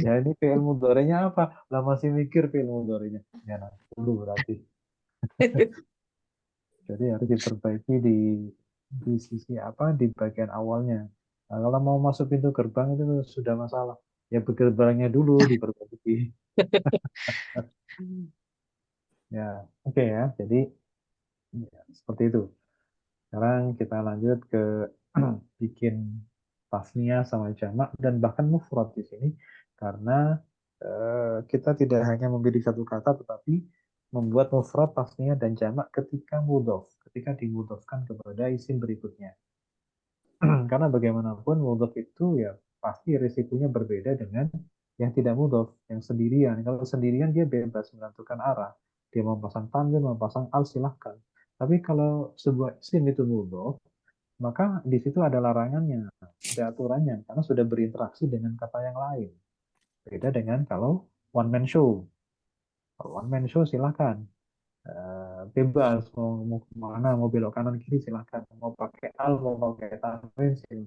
Ya ini fi'il mudhari'nya apa? Lah masih mikir fi'il mudhari'nya. Ya nah, dulu berarti. Jadi harus diperbaiki di sisi apa? Di bagian awalnya. Nah, kalau mau masuk pintu gerbang itu sudah masalah. Ya gerbangnya dulu diperbaiki. Ya, oke ya. Jadi ya, seperti itu. Sekarang kita lanjut ke bikin tasnia sama jamak dan bahkan mufrad di sini karena kita tidak hanya memilih satu kata tetapi membuat mufrad, tasnia dan jamak ketika mudhof, ketika dimudhofkan kepada isim berikutnya. Karena bagaimanapun mudhof itu ya pasti risikonya berbeda dengan yang tidak mudhof, yang sendirian. Kalau sendirian dia bebas menentukan arah. Dia mau pasang tanwin, mau pasang al silahkan. Tapi kalau sebuah isim itu mudhof, maka di situ ada larangannya, ada aturannya, karena sudah berinteraksi dengan kata yang lain. Beda dengan kalau one man show. Kalau one man show silahkan. Bebas mau kemana, mau belok kanan kiri silahkan. Mau pakai al, mau pakai tanwin silahkan.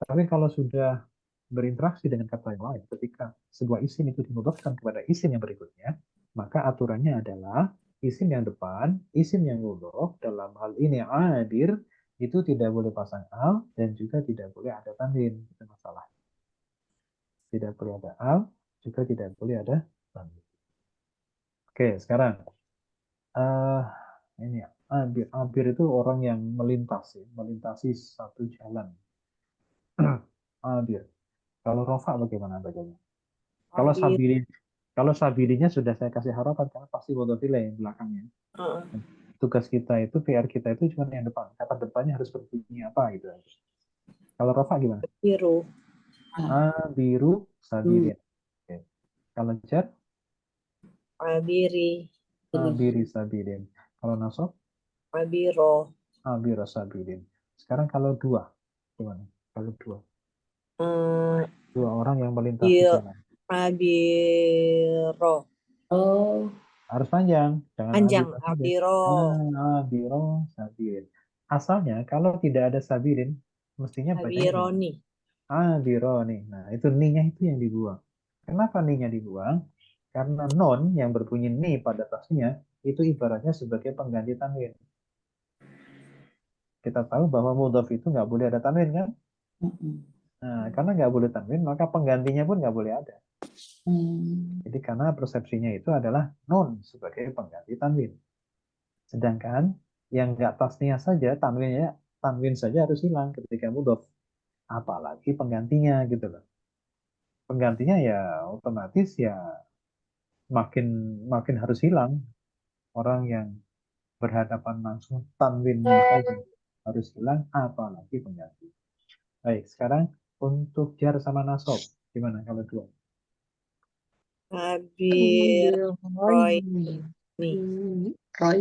Tapi kalau sudah berinteraksi dengan kata yang lain, ketika sebuah isim itu dimudahkan kepada isim yang berikutnya, maka aturannya adalah isim yang depan, isim yang mudhof, dalam hal ini yang hadir, itu tidak boleh pasang al dan juga tidak boleh ada tanwin. Itu masalah. Tidak boleh ada al, juga tidak boleh ada tanwin. Oke, sekarang uh, ini abir. Abir itu orang yang melintasi satu jalan. Abir. Kalau rofa bagaimana bacanya? Kalau Abir. sabili, kalau sabilinya sudah saya kasih harapan karena pasti bodofile yang belakangnya. Heeh. Tugas kita itu, PR kita itu cuma yang depan. Kata depannya harus berbunyi apa gitu. Kalau rofa gimana? Biru. Biru sabilin. Oke. Kalau jar Abiri. biri sabilin. Kalau nasab Abiro. biro sabilin. Sekarang kalau dua gimana? Kalau dua orang yang melintasi jalan. Abiro. Oh, Harus panjang, jangan Panjang. abiro saja. Abiro. Biro sabilin. Asalnya kalau tidak ada sabilin, mestinya bacanya gimana? Abironi. Biro nih. Nah, itu ni-nya itu yang dibuang. Kenapa ni-nya dibuang? Karena non yang berbunyi ni pada tasnya itu ibaratnya sebagai pengganti tanwin. Kita tahu bahwa mudhaf itu nggak boleh ada tanwin kan? mm-mm. Nah, karena nggak boleh tanwin, maka penggantinya pun nggak boleh ada. Hmm. Jadi karena persepsinya itu adalah nun sebagai pengganti tanwin. Sedangkan yang nggak tasniah saja, tanwin saja harus hilang ketika mudhof. Apalagi penggantinya gitu loh. Penggantinya ya otomatis ya makin makin harus hilang. Orang yang berhadapan langsung tanwinnya saja harus hilang, apalagi pengganti. Baik, sekarang untuk jar sama nasab, gimana kalau dua? Abir Roy nih. Roy.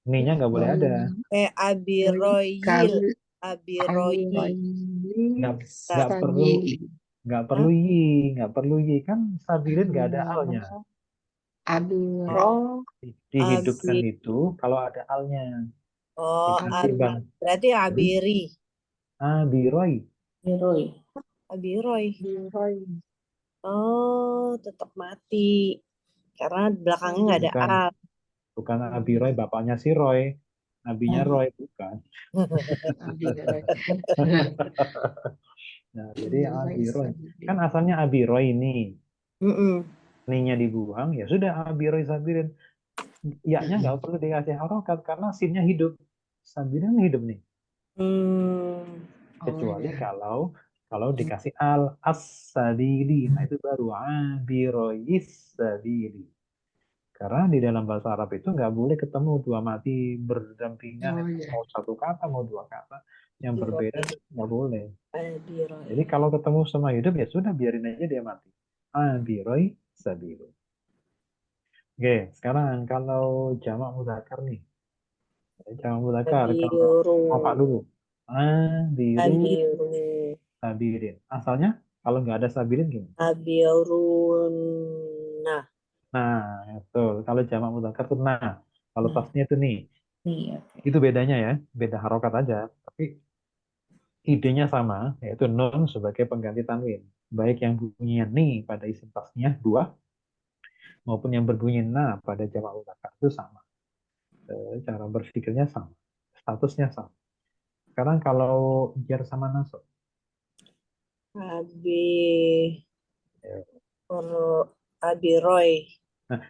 Ininya nggak boleh ada. Abiroyil. Abiroyi. Nggak perlu nggak perlu yi kan sabirin nggak ada alnya. Abiro. Dihidupkan Abi- itu kalau ada alnya. Oh, Dikasih bang berarti Abiri. Abiroy. Hiroi. Abiroy. Roy. Oh, tetap mati. Karena belakangnya nggak ada Bukan. al. Bukan Abiroy, bapaknya si Roy. Nabinya Roy, bukan. Abiro. Nah, jadi Abiroy. Kan asalnya Abiroy ini. Mm-mm. Ininya dibuang, ya sudah Abiroy sabirin. Ya-nya nggak perlu dikasih harokat karena sinnya hidup. Sabirin hidup nih. Kecuali kalau dikasih al as-sabili. Nah, itu baru Abiroyis sabili. Karena di dalam bahasa Arab itu nggak boleh ketemu dua mati berdampingan. Oh, Itu iya. mau satu kata, mau dua kata. Yang berbeda itu nggak boleh. Abiroy. Jadi kalau ketemu sama hidup ya sudah biarin aja dia mati. Abiroy sabilu. Oke, sekarang kalau jamak mudzakkar nih. Jamak mudzakkar kalau apa dulu? Abiru Abiru. sabirin. Asalnya kalau nggak ada sabirin gimana? Abiruna. Nah, betul. Kalau jamak mudzakkar tuh nah. Kalau tasnya itu nih. Iya. Itu bedanya ya, beda harokat aja. Tapi idenya sama, yaitu nun sebagai pengganti tanwin. Baik yang bunyinya ni pada isim tasnya dua, maupun yang berbunyi na pada jamak mudzakkar itu sama. Cara berpikirnya sama, statusnya sama. Sekarang kalau jar sama nasab, Abi. ya. Abiroy. Nah,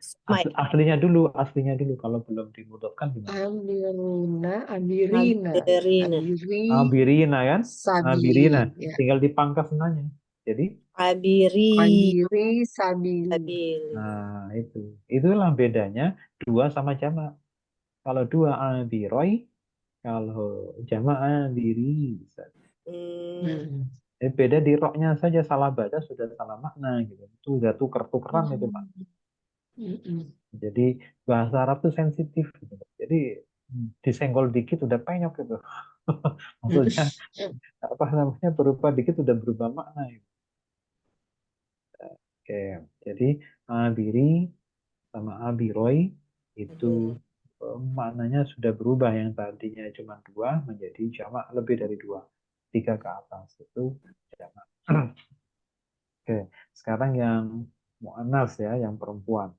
aslinya dulu kalau belum dimudofkan gimana? Abirina. Abirina. Abirina kan? Abirina, Sabili. Ya. tinggal dipangkas nanya. Jadi, Abiri. Abiri sabili. Abili. nah itulah bedanya dua sama jamak. Kalau dua abiroy, kalau jamak abiri. Beda di roknya saja salah baca sudah salah makna gitu. Itu udah tuker-tukeran itu Pak. Jadi bahasa Arab tuh sensitif gitu. Jadi disenggol dikit udah penyok gitu. Maksudnya apa namanya berubah dikit udah berubah makna gitu. Oke, jadi abiri sama abiroy itu maknanya sudah berubah, yang tadinya cuma dua menjadi jamak lebih dari dua, tiga ke atas itu jamak. Oke, sekarang yang mu'annas ya, yang perempuan.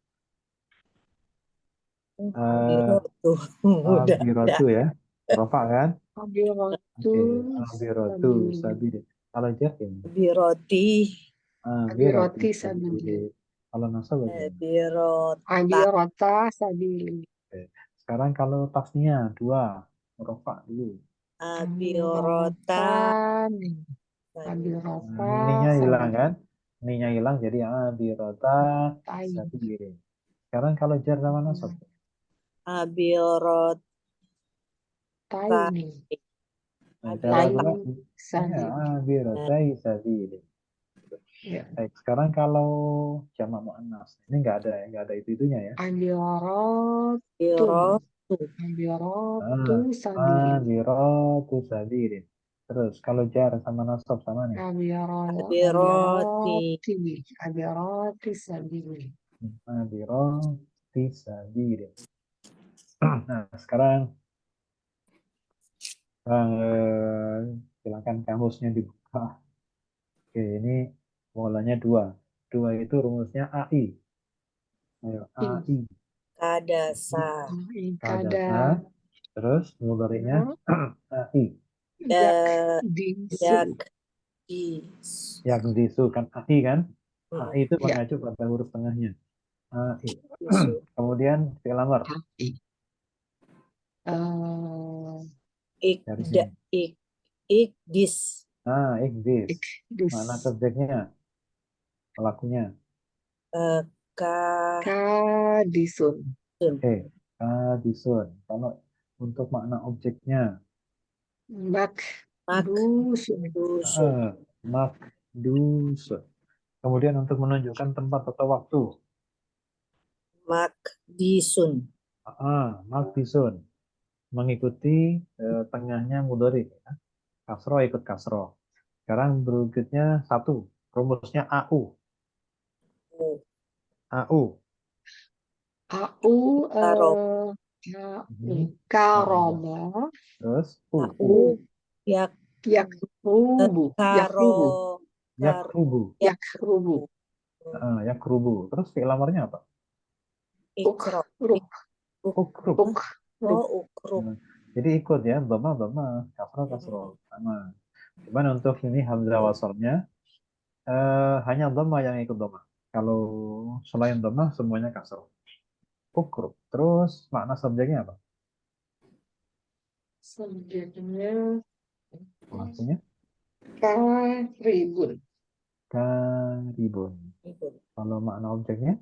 Abirotu. Udah. Abiratu ya, rofa kan? Abiratu Oke, abiratu sabili. Kalau jakim, Abiroti. Abiroti sabili. sabili. Kalau nasab bagaimana? Abirota. Abirota sabili. Oke. Sekarang kalau tasnya dua, rofa dulu. Abirota. Abirota. Ininya hilang kan? Ininya hilang jadi abirota sabili. Sekarang kalau jar sama nasab. Abirota. Taini. Cara apa? Sabili. Abirotai sabili. Ya. Baik, sekarang kalau jamak muannas, ini nggak ada itu-itunya ya. Abirotu. Abirotu sabili. Abirotu sabirin. Terus kalau jar sama nasab sama nih. Abiroti. Abiroti sabili. Abiroti sabirin. Nah, sekarang silakan kamusnya dibuka. Oke, ini polanya dua. Dua itu rumusnya AI. Ayo, AI. Kadasa. Kadasa. Terus mudhari'nya AI. Yak. Dis. Yakdisu kan AI kan? Mm, AI itu Ya. mengacu pada huruf tengahnya. AI. Disu. Kemudian fi'il amr I. dari Ikda. sini. Ikdis. Ikdis. Ikdis. Mana subjeknya? Pelakunya. Ka. Kadisun. Oke. Kadisun. Kalau untuk makna objeknya, Makdusun. Makdusun. makdusun. Kemudian untuk menunjukkan tempat atau waktu, Makdisun. makdisun. Mengikuti tengahnya mudhari. Ya. Kasro ikut kasro. Sekarang berikutnya satu. Rumusnya AU. U. AU. Au. Karo. Karomo. Terus U. Aku. Yak. Yakrubu. Karo. Yakrubu. Yakrubu. Yakrubu. Terus fi'il amarnya apa? Ikro. Ukruk. Ukrub. Oh, ukruk. Jadi ikut ya, bama, kasro, kasro. Sama. Cuman untuk ini hamzah wasalnya hanya dhamma yang ikut dhamma. Kalau selain dhamma semuanya kasro. Ukrub. Terus makna subjeknya apa? Subjeknya Maksudnya karibun. karibun. Kalau makna objeknya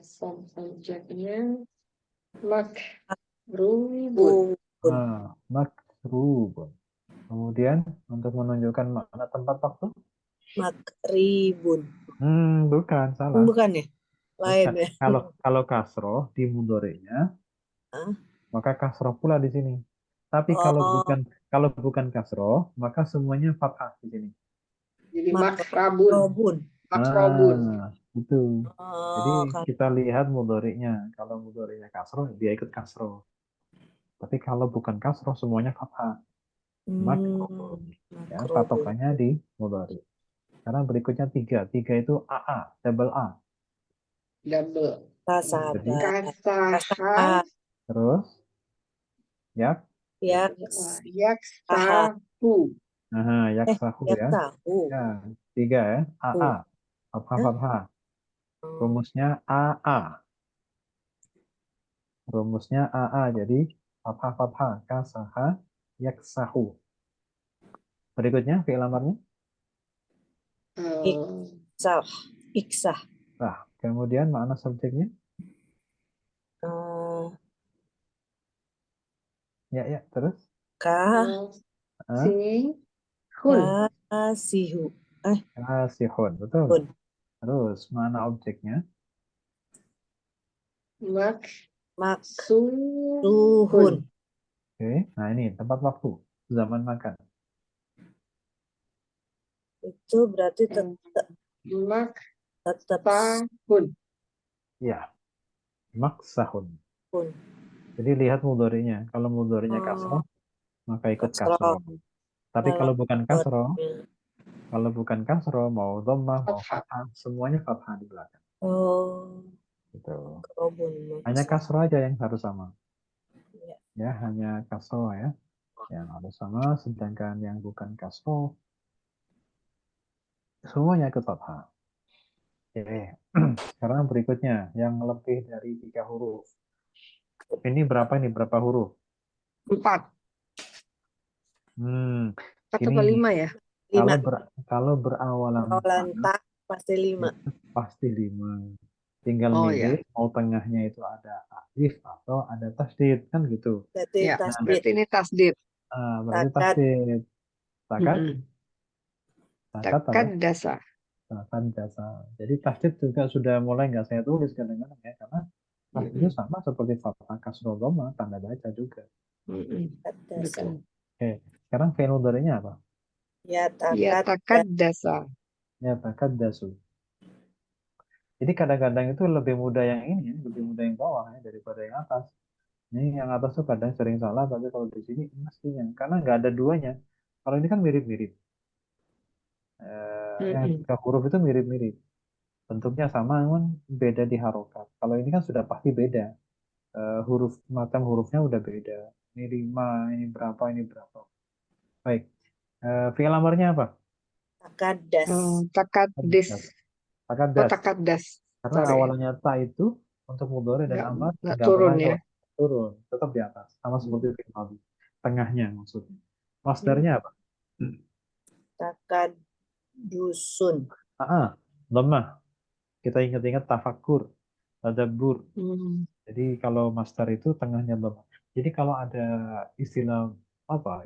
Subjeknya makrubun. makrubun. Kemudian untuk menunjukkan makna tempat waktu? Makribun. Bukan, salah. Bukan ya? Lain Bukan. ya? Kalau kasroh di mudhari'nya, Hah? maka kasroh pula di sini. Tapi Oh, kalau bukan kasroh, maka semuanya fathah di sini. Jadi makrabun. makrobun. Makrobun. Itu. Jadi Oh, kan. kita lihat mudhari'nya. Kalau mudhari'nya kasroh, dia ikut kasroh. Tapi kalau bukan kasroh, semuanya fathah. Makrobun. Ya, Makrobun. patokannya di mudhari'. Sekarang berikutnya 3. 3 itu AA, double A. Double. Jadi, Kasaha. terus, yak, Yak. Yaksahu. yaksahu Yak ya. tahu. Ya, 3 ya. AA, fathah. Rumusnya AA. Rumusnya AA, jadi fathah, kasaha, yaksahu. Berikutnya, fi'il amarnya. Iksah. Iksah. Nah, kemudian makna subjeknya. Ya, terus. Kasihu. Kasihun, betul. Hun. Terus, makna objeknya. Maksuhun. Oke, nah ini tempat waktu, zaman makan. Itu berarti tetap Maksahun. Ya, maksahun. hun. Jadi lihat mudhari'nya. Kalau mudhari'nya kasroh, maka ikut kasroh. Tapi kalau bukan kasroh, mau dhammah, mau fathah, semuanya fathah di belakang. Gitu. Hanya kasroh aja yang harus sama. Ya, hanya kasroh ya, yang harus sama. Sedangkan yang bukan kasroh, semuanya ikut fathah. Oke. Sekarang berikutnya, yang lebih dari 3 huruf. Ini berapa huruf? 4. Hmm, 4 ini atau 5 ya? kalau berawalan tak pasti 5. pasti 5. Tinggal milih mau tengahnya itu ada alif atau ada tasdid kan gitu. Ya, berarti ini tasdid. Berarti tasdid. Takat? Takad dasa. Takat dasa. Jadi tasdid juga sudah mulai nggak saya tulis kadang-kadang ya, karena tasdid itu sama seperti fathah kasroh dhamma, tanda baca juga. Oke, sekarang fi'il mudhari'nya apa? Ya takad dasa. Ya takad dasu. Jadi kadang-kadang itu lebih mudah yang ini, lebih mudah yang bawah ya, daripada yang atas. Ini yang atas tuh kadang sering salah, tapi kalau di sini mestinya karena nggak ada duanya. Kalau ini kan mirip-mirip. Yang 3 huruf itu mirip-mirip. Bentuknya sama, namun beda di harokat. Kalau ini kan sudah pasti beda. Macam hurufnya udah beda. Ini 5, ini berapa, ini berapa. Baik. Fi'il amarnya apa? Takadas. Takadis. Oh, Takadas. takadas. Karena Sorry. awalnya ta itu untuk mudhari dan amar Nggak nggak turun pernah ya. turun, tetap di atas, sama seperti fi'il madhi. Tengahnya maksudnya. Masdarnya apa? Takadusun. Dhammah. Kita ingat-ingat tafakkur, tadabbur. Hmm. Jadi kalau masdar itu tengahnya dhammah. Jadi kalau ada istilah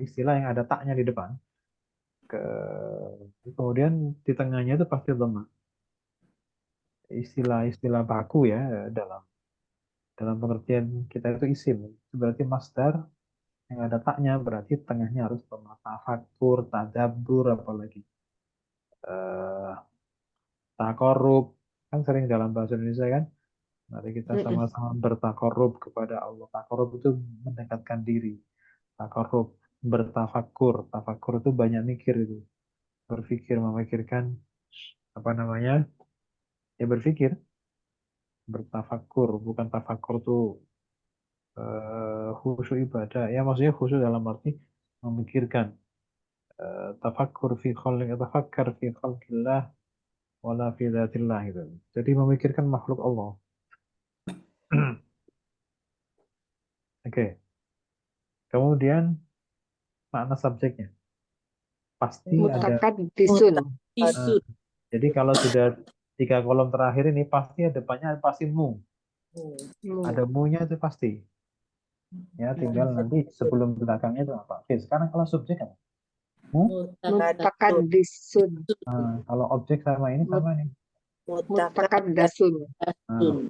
istilah yang ada taknya di depan, ke kemudian di tengahnya itu pasti dhammah. Istilah-istilah baku ya dalam dalam pengertian kita itu isim. Itu berarti masdar yang ada taknya berarti tengahnya harus dhammah. Tafakkur, tadabbur, apalagi eh takorub, kan sering dalam bahasa Indonesia kan. Mari kita Mm-mm. sama-sama bertakorub kepada Allah. Takorub itu mendekatkan diri. Takorub, bertafakur. Tafakur itu banyak mikir itu. Berpikir, memikirkan apa namanya? Ya berpikir, bertafakur. Bukan tafakur itu khusyuk ibadah. Ya maksudnya khusyuk dalam arti memikirkan. Tafakur fi khalq, tafakkar fi khalqillah wala fi dzatillah gitu. Jadi memikirkan makhluk Allah. Oke. Kemudian makna subjeknya pasti ada. Mutakadisun. eh, jadi kalau sudah 3 kolom terakhir ini pasti ada depannya pasti mu. Ada mu-nya itu pasti. Ya tinggal nanti sebelum belakangnya itu apa. Oke, sekarang kalau subjek apa? Mu. Mutakadisun. Kalau objek sama ini sama nih. Mutakadasun.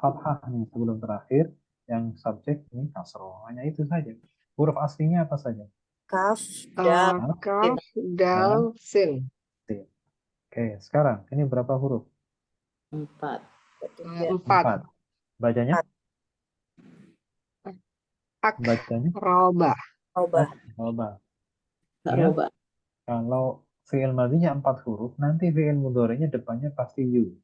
Fathah nih sebelum terakhir. Yang subjek ini kasroh. Hanya itu saja. Huruf aslinya apa saja? Kaf, dal, Kaf, dal, sin. Oke, sekarang ini berapa huruf? 4. 4. Bacanya? Bacanya? Akroba. Robah. Ya, kalau fi'il madhinya 4 huruf, nanti fi'il mudhari'nya depannya pasti yu.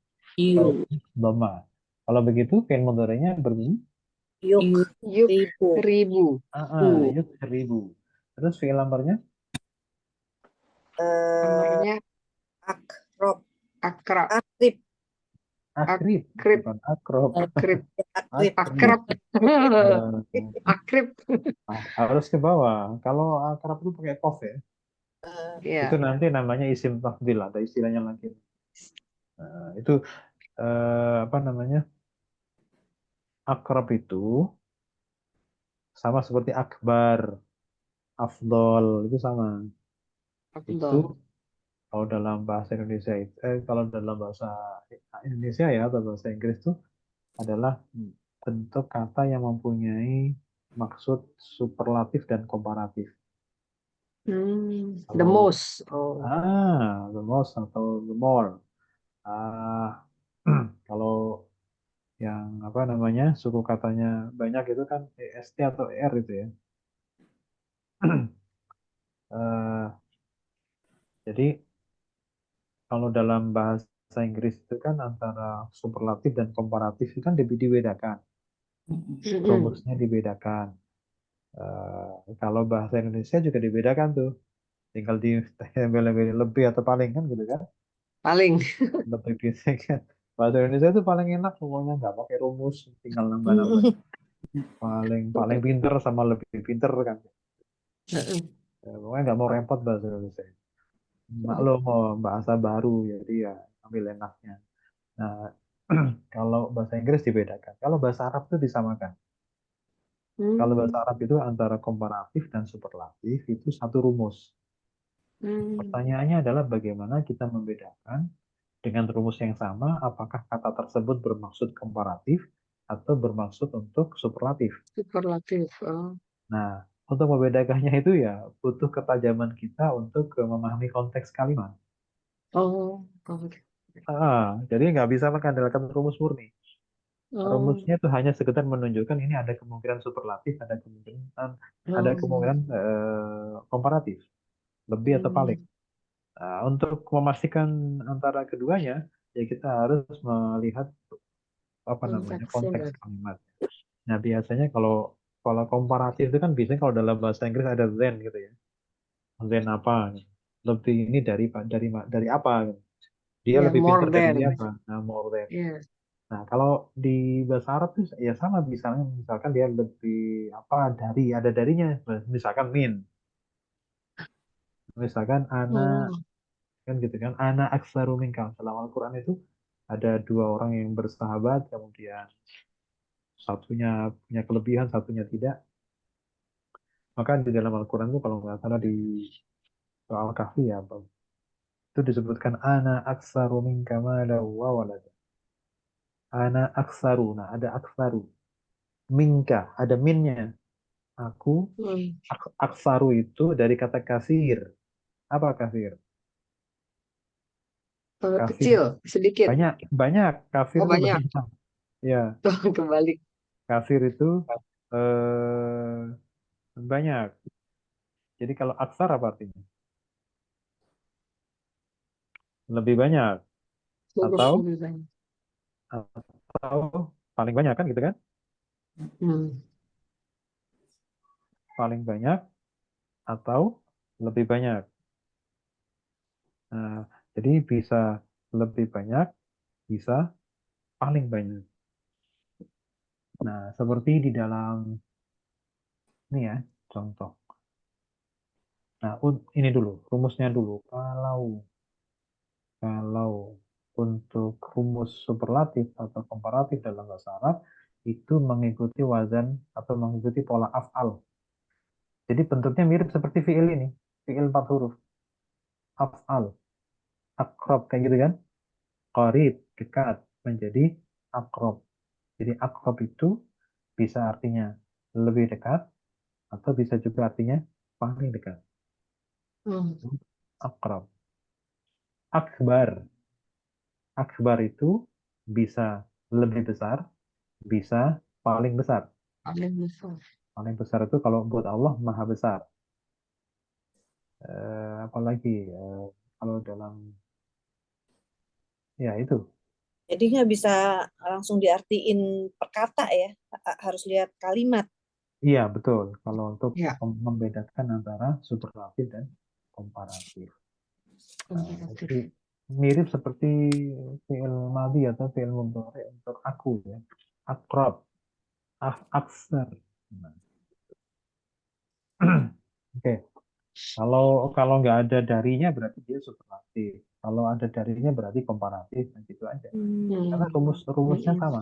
You. Dhamma. Kalau begitu fi'il mudhari'nya berbunyi Yuk, Yuk, ribu. 1000. yuk 1000. Terus fi'il amarnya Amarnya Akrob. akrab. Akrib. akrib, Akrib. bukan akrob. Akrib. Akrib. Akrab. Akrib. Harus ke bawah. Kalau akrab itu pakai kof ya. Ya. Itu nanti namanya isim tafdil, ada istilahnya lagi. Itu apa namanya? Akrab itu sama seperti akbar, afdol, itu sama. Itu Afdol. kalau dalam bahasa Indonesia itu, kalau dalam bahasa Indonesia ya atau bahasa Inggris itu adalah bentuk kata yang mempunyai maksud superlatif dan komparatif. The most. Oh. The most atau the more. Kalau yang apa namanya suku katanya banyak itu kan est atau er itu ya. Eh, jadi kalau dalam bahasa Inggris itu kan antara superlatif dan komparatif itu kan dibedakan, rumusnya dibedakan. Kalau bahasa Indonesia juga dibedakan tuh, tinggal ditempel lebih atau paling kan gitu kan, Paling. lebih biasa kan. Bahasa Indonesia itu paling enak pokoknya nggak pakai rumus, tinggal nambah-nambah. Paling pinter sama lebih pinter kan. Pokoknya nggak mau repot bahasa Indonesia. Maklum mau bahasa baru jadi ya ambil enaknya. Nah, kalau bahasa Inggris dibedakan. Kalau bahasa Arab itu disamakan. Kalau bahasa Arab itu antara komparatif dan superlatif itu satu rumus. Pertanyaannya adalah bagaimana kita membedakan dengan rumus yang sama, apakah kata tersebut bermaksud komparatif atau bermaksud untuk superlatif. Superlatif. Oh. Nah, untuk membedakannya itu ya butuh ketajaman kita untuk memahami konteks kalimat. Oh. Jadi nggak bisa mengandalkan rumus murni. Rumusnya itu hanya sekedar menunjukkan ini ada kemungkinan superlatif, ada kemungkinan komparatif, lebih atau paling. Nah, untuk memastikan antara keduanya, ya kita harus melihat apa namanya konteks kalimat. Nah, biasanya kalau komparatif itu kan biasanya kalau dalam bahasa Inggris ada then gitu ya. Then apa? lebih ini dari apa gitu. Dia Ya, lebih more pintar dari than. apa? Nah, more than. Ya. Nah, kalau di bahasa Arab tuh ya sama, misalkan dia lebih apa, ada darinya. Misalkan min, misalkan ana, Oh. kan gitu kan, ana aksaru minka. Dalam Al-Quran itu ada dua orang yang bersahabat, kemudian satunya punya kelebihan, satunya tidak. Maka di dalam Al-Quran itu kalau nggak salah di soal kahfi ya, Bang, itu disebutkan ana aksaru minka mala wa walada. Ana aksaru, nah ada aksaru. Minka, ada minnya. Aku, Hmm. aksaru itu dari kata kasir. Apa kasir? Kasir Kecil, sedikit. banyak, banyak. Kasir Oh, itu banyak. banyak. Ya, Tuh, kebalik. kasir itu banyak. Jadi kalau aksar apa artinya? Lebih banyak Huruf atau lebih banyak. paling banyak kan gitu kan? Hmm. Paling banyak atau lebih banyak. Nah, jadi bisa lebih banyak, bisa paling banyak. Nah, seperti di dalam ini ya, contoh. Nah, ini dulu, rumusnya dulu. Kalau untuk rumus superlatif atau komparatif dalam bahasa Arab, itu mengikuti wazan atau mengikuti pola af'al. Jadi bentuknya mirip seperti fi'il ini, fi'il 4 huruf. Af'al, akrob, kayak gitu kan? Qarib, dekat, menjadi akrob. Jadi akrob itu bisa artinya lebih dekat, atau bisa juga artinya paling dekat. Hmm. Akrob. Akbar. Akbar itu bisa lebih besar, bisa paling besar. Paling besar. Paling besar itu kalau buat Allah maha besar. Apalagi kalau dalam, ya itu. Jadi nggak bisa langsung diartiin per kata ya, harus lihat kalimat. Iya betul. Kalau untuk Ya, membedakan antara superlatif dan komparatif. komparatif. Jadi mirip seperti fi'il madhi atau fi'il mudhari untuk aku ya. Akrab, aksar. Nah, Oke. Kalau kalau nggak ada darinya berarti dia superlatif. Kalau ada darinya berarti komparatif, dan gitu aja. Karena rumusnya Hmm. sama.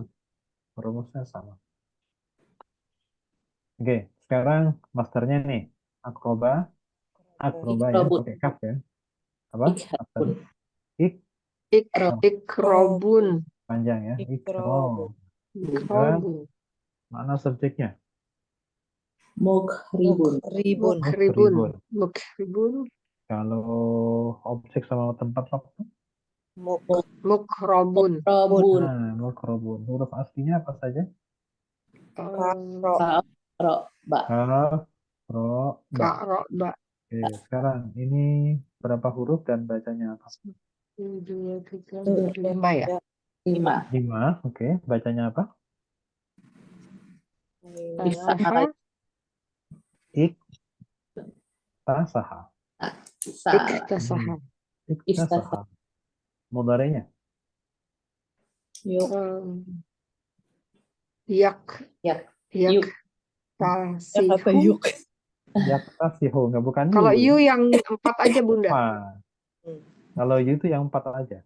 Rumusnya sama. Oke, sekarang masternya nih. Akroba, akroba ya, Ikrobun. pakai kaf ya. Apa? Ikrobun. Masternya? Ik, oh, Ikrobun. panjang ya. Ikro. Ikrobun. Sekarang Ikrobun. mana subjeknya? Mukhribun. Mukribun. Mukribun. Mukribun. Mukribun. Kalau objek sama tempat waktu? Muk. Mukrobun. Mukrobun. Nah, mukrobun. Huruf aslinya apa saja? Karo. Kaf, ro, ba. Kaf, ro, ba. Kak Rokba. Oke, sekarang ini berapa huruf dan bacanya apa? 2, 3, Tuh, 5 ya? 5. 5, oke. Bacanya apa? Bisa Saha. Iktasaha. salah. Iktasaha. Iktasaha. Mudhari'nya? Yuk. Yak. Yak. Yak. Yuk. Yang apa Tasihu. yuk? Yaktasihu, nggak, bukan Kalau yu. yu yang 4 aja Bunda. Wah, kalau yu itu yang 4 aja.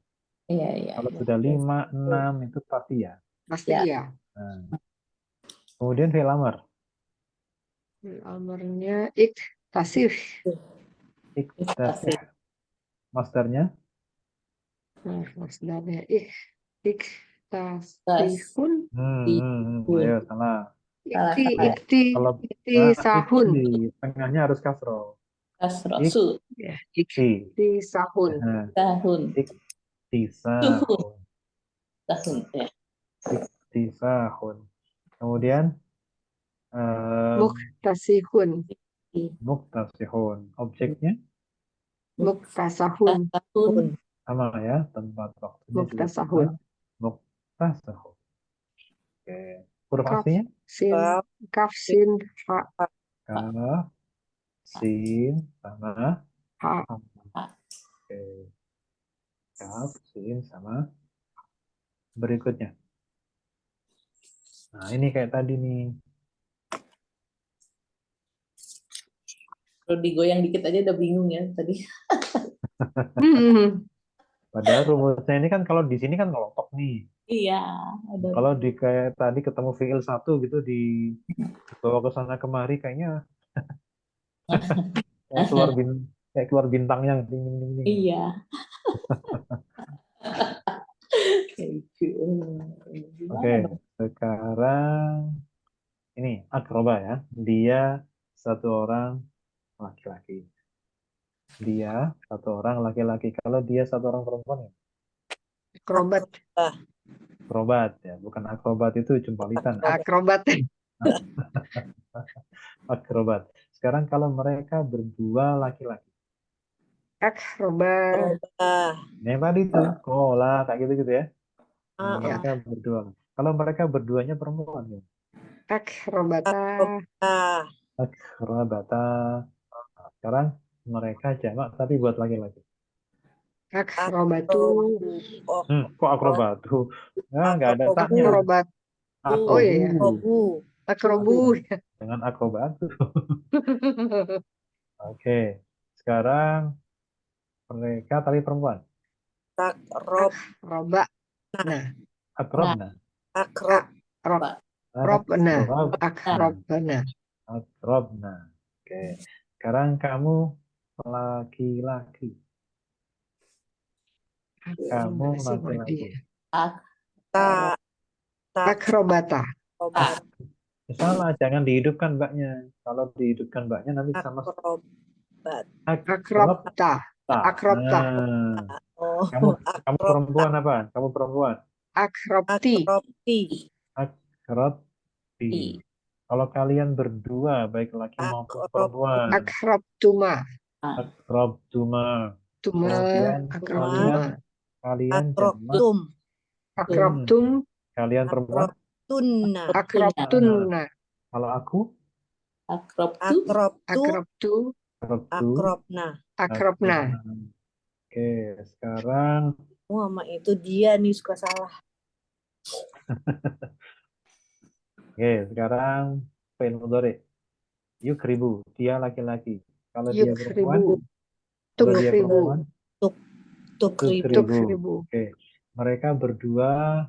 Iya, iya. Kalau sudah 5, 6 itu pasti ya. Pasti Ya. ya. Nah. Kemudian fi'il amr. Amarnya iktasih. Iktasih. Masternya? Nah, maksudnya iktasihun. Ayo salah. Salah Ikti Kalau sahun. di tengahnya harus kasro. kasro. Ik, Su. Ya, ti. ikti sahun. Nah, Tahun. iktisahun. Tahun. Ya. Iktisahun. Kemudian Muktasihun. muktasihun. Objeknya Muktasahun. Tahun. sama ya, tempat waktunya juga sama. Muktasahun. Muktasahun. Oke. Huruf Kaf, aslinya? sin, kaf, sin, ha, Kaf, sin, sama ha. ha. Oke, kaf, sin, sama berikutnya. Nah, ini kayak tadi nih. Kalau digoyang dikit aja udah bingung ya tadi. Hmm. Padahal rumusnya ini kan kalau di sini kan kelompok nih. Iya, ada. Kalau di kayak tadi ketemu fiil satu gitu di bawa ke sana kemari kayaknya kayak kayak keluar bintangnya ding ding ding ding. Iya. Kayak gitu. Gimana Oke, dong? sekarang ini akroba ya. Dia satu orang laki-laki. Dia satu orang laki-laki. Kalau dia satu orang perempuan ya Akrobat. akrobat ya, bukan akrobat itu jumpalitan. Akrobat. Akrobat. Sekarang kalau mereka berdua laki-laki. Akrobat. Yang tadi tuh, kola kayak gitu-gitu ya. Kalau Ya. mereka berdua. Kalau mereka berduanya perempuan ya. Akrobata. Akrobata. Nah, sekarang mereka jamak tapi buat laki-laki. Akrobatu. Kok akrobatu? Nah, nggak ada taknya. Akrobat. Oh iya ya. Akrobu. Akrobu. Dengan akrobatu. Oke. Sekarang mereka tapi perempuan. Akroba. Nah. Akrobna. Akrobna. Akrobna. Akrobna. Akrobna. Oke. Sekarang kamu laki-laki. Kamu laki-laki. Akrobata. Salah, jangan dihidupkan mbaknya. Kalau dihidupkan mbaknya nanti sama Akrobta. Akrobta. Nah, kamu perempuan apa? Kamu perempuan. Akrobti. Akrobti. Kalau kalian berdua, baik laki maupun perempuan. Akrobtuma. Akrobtuma. Tuma. Akrobtuma. Kalian jamak. Akrobtum. Kalian perempuan. Akrobtunna. Kalau aku? Akrobtu. Akrobtu. Akrobtu. Akrobna. Oke, sekarang Mama itu dia nih suka salah. Oke, sekarang fi'il mudhari. Yukribu, dia laki-laki. Kalau dia perempuan, Tukribu. tukribu. Oke, mereka berdua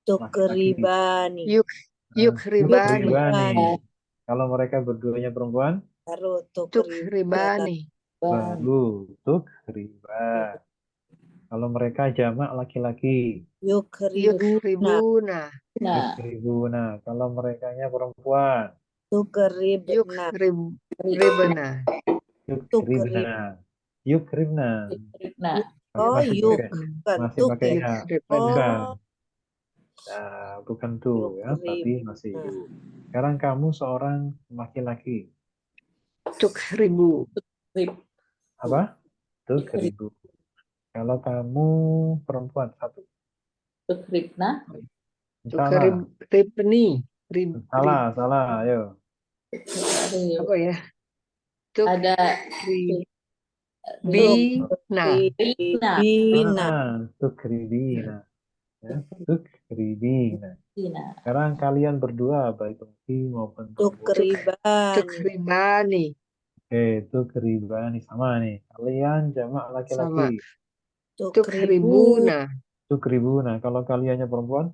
Tukribani. Yukribani. Kalau mereka berduanya perempuan, Tukribani. baru tukriba. Kalau mereka jamak laki-laki, Yukribuna. yukribuna. Kalau merekanya perempuan, Tukribna. Yukribna. yukribna. Nah, Masih pakai ya. Yukribna. Nah, bukan tuh ya, tapi masih. Sekarang kamu seorang laki-laki. Tukribu. Apa? Tukribu. Kalau kamu perempuan satu. Tukribna. Salah. Tukribni. Salah, ayo. Apa ya? Ada Bina. Tukribina. Ya, tukribina. Sekarang kalian berdua baik laki maupun perempuan. Tukribani. Oke, tukribani sama nih. Kalian jamak laki-laki. Tukribuna. Tukribuna. Kalau kaliannya perempuan?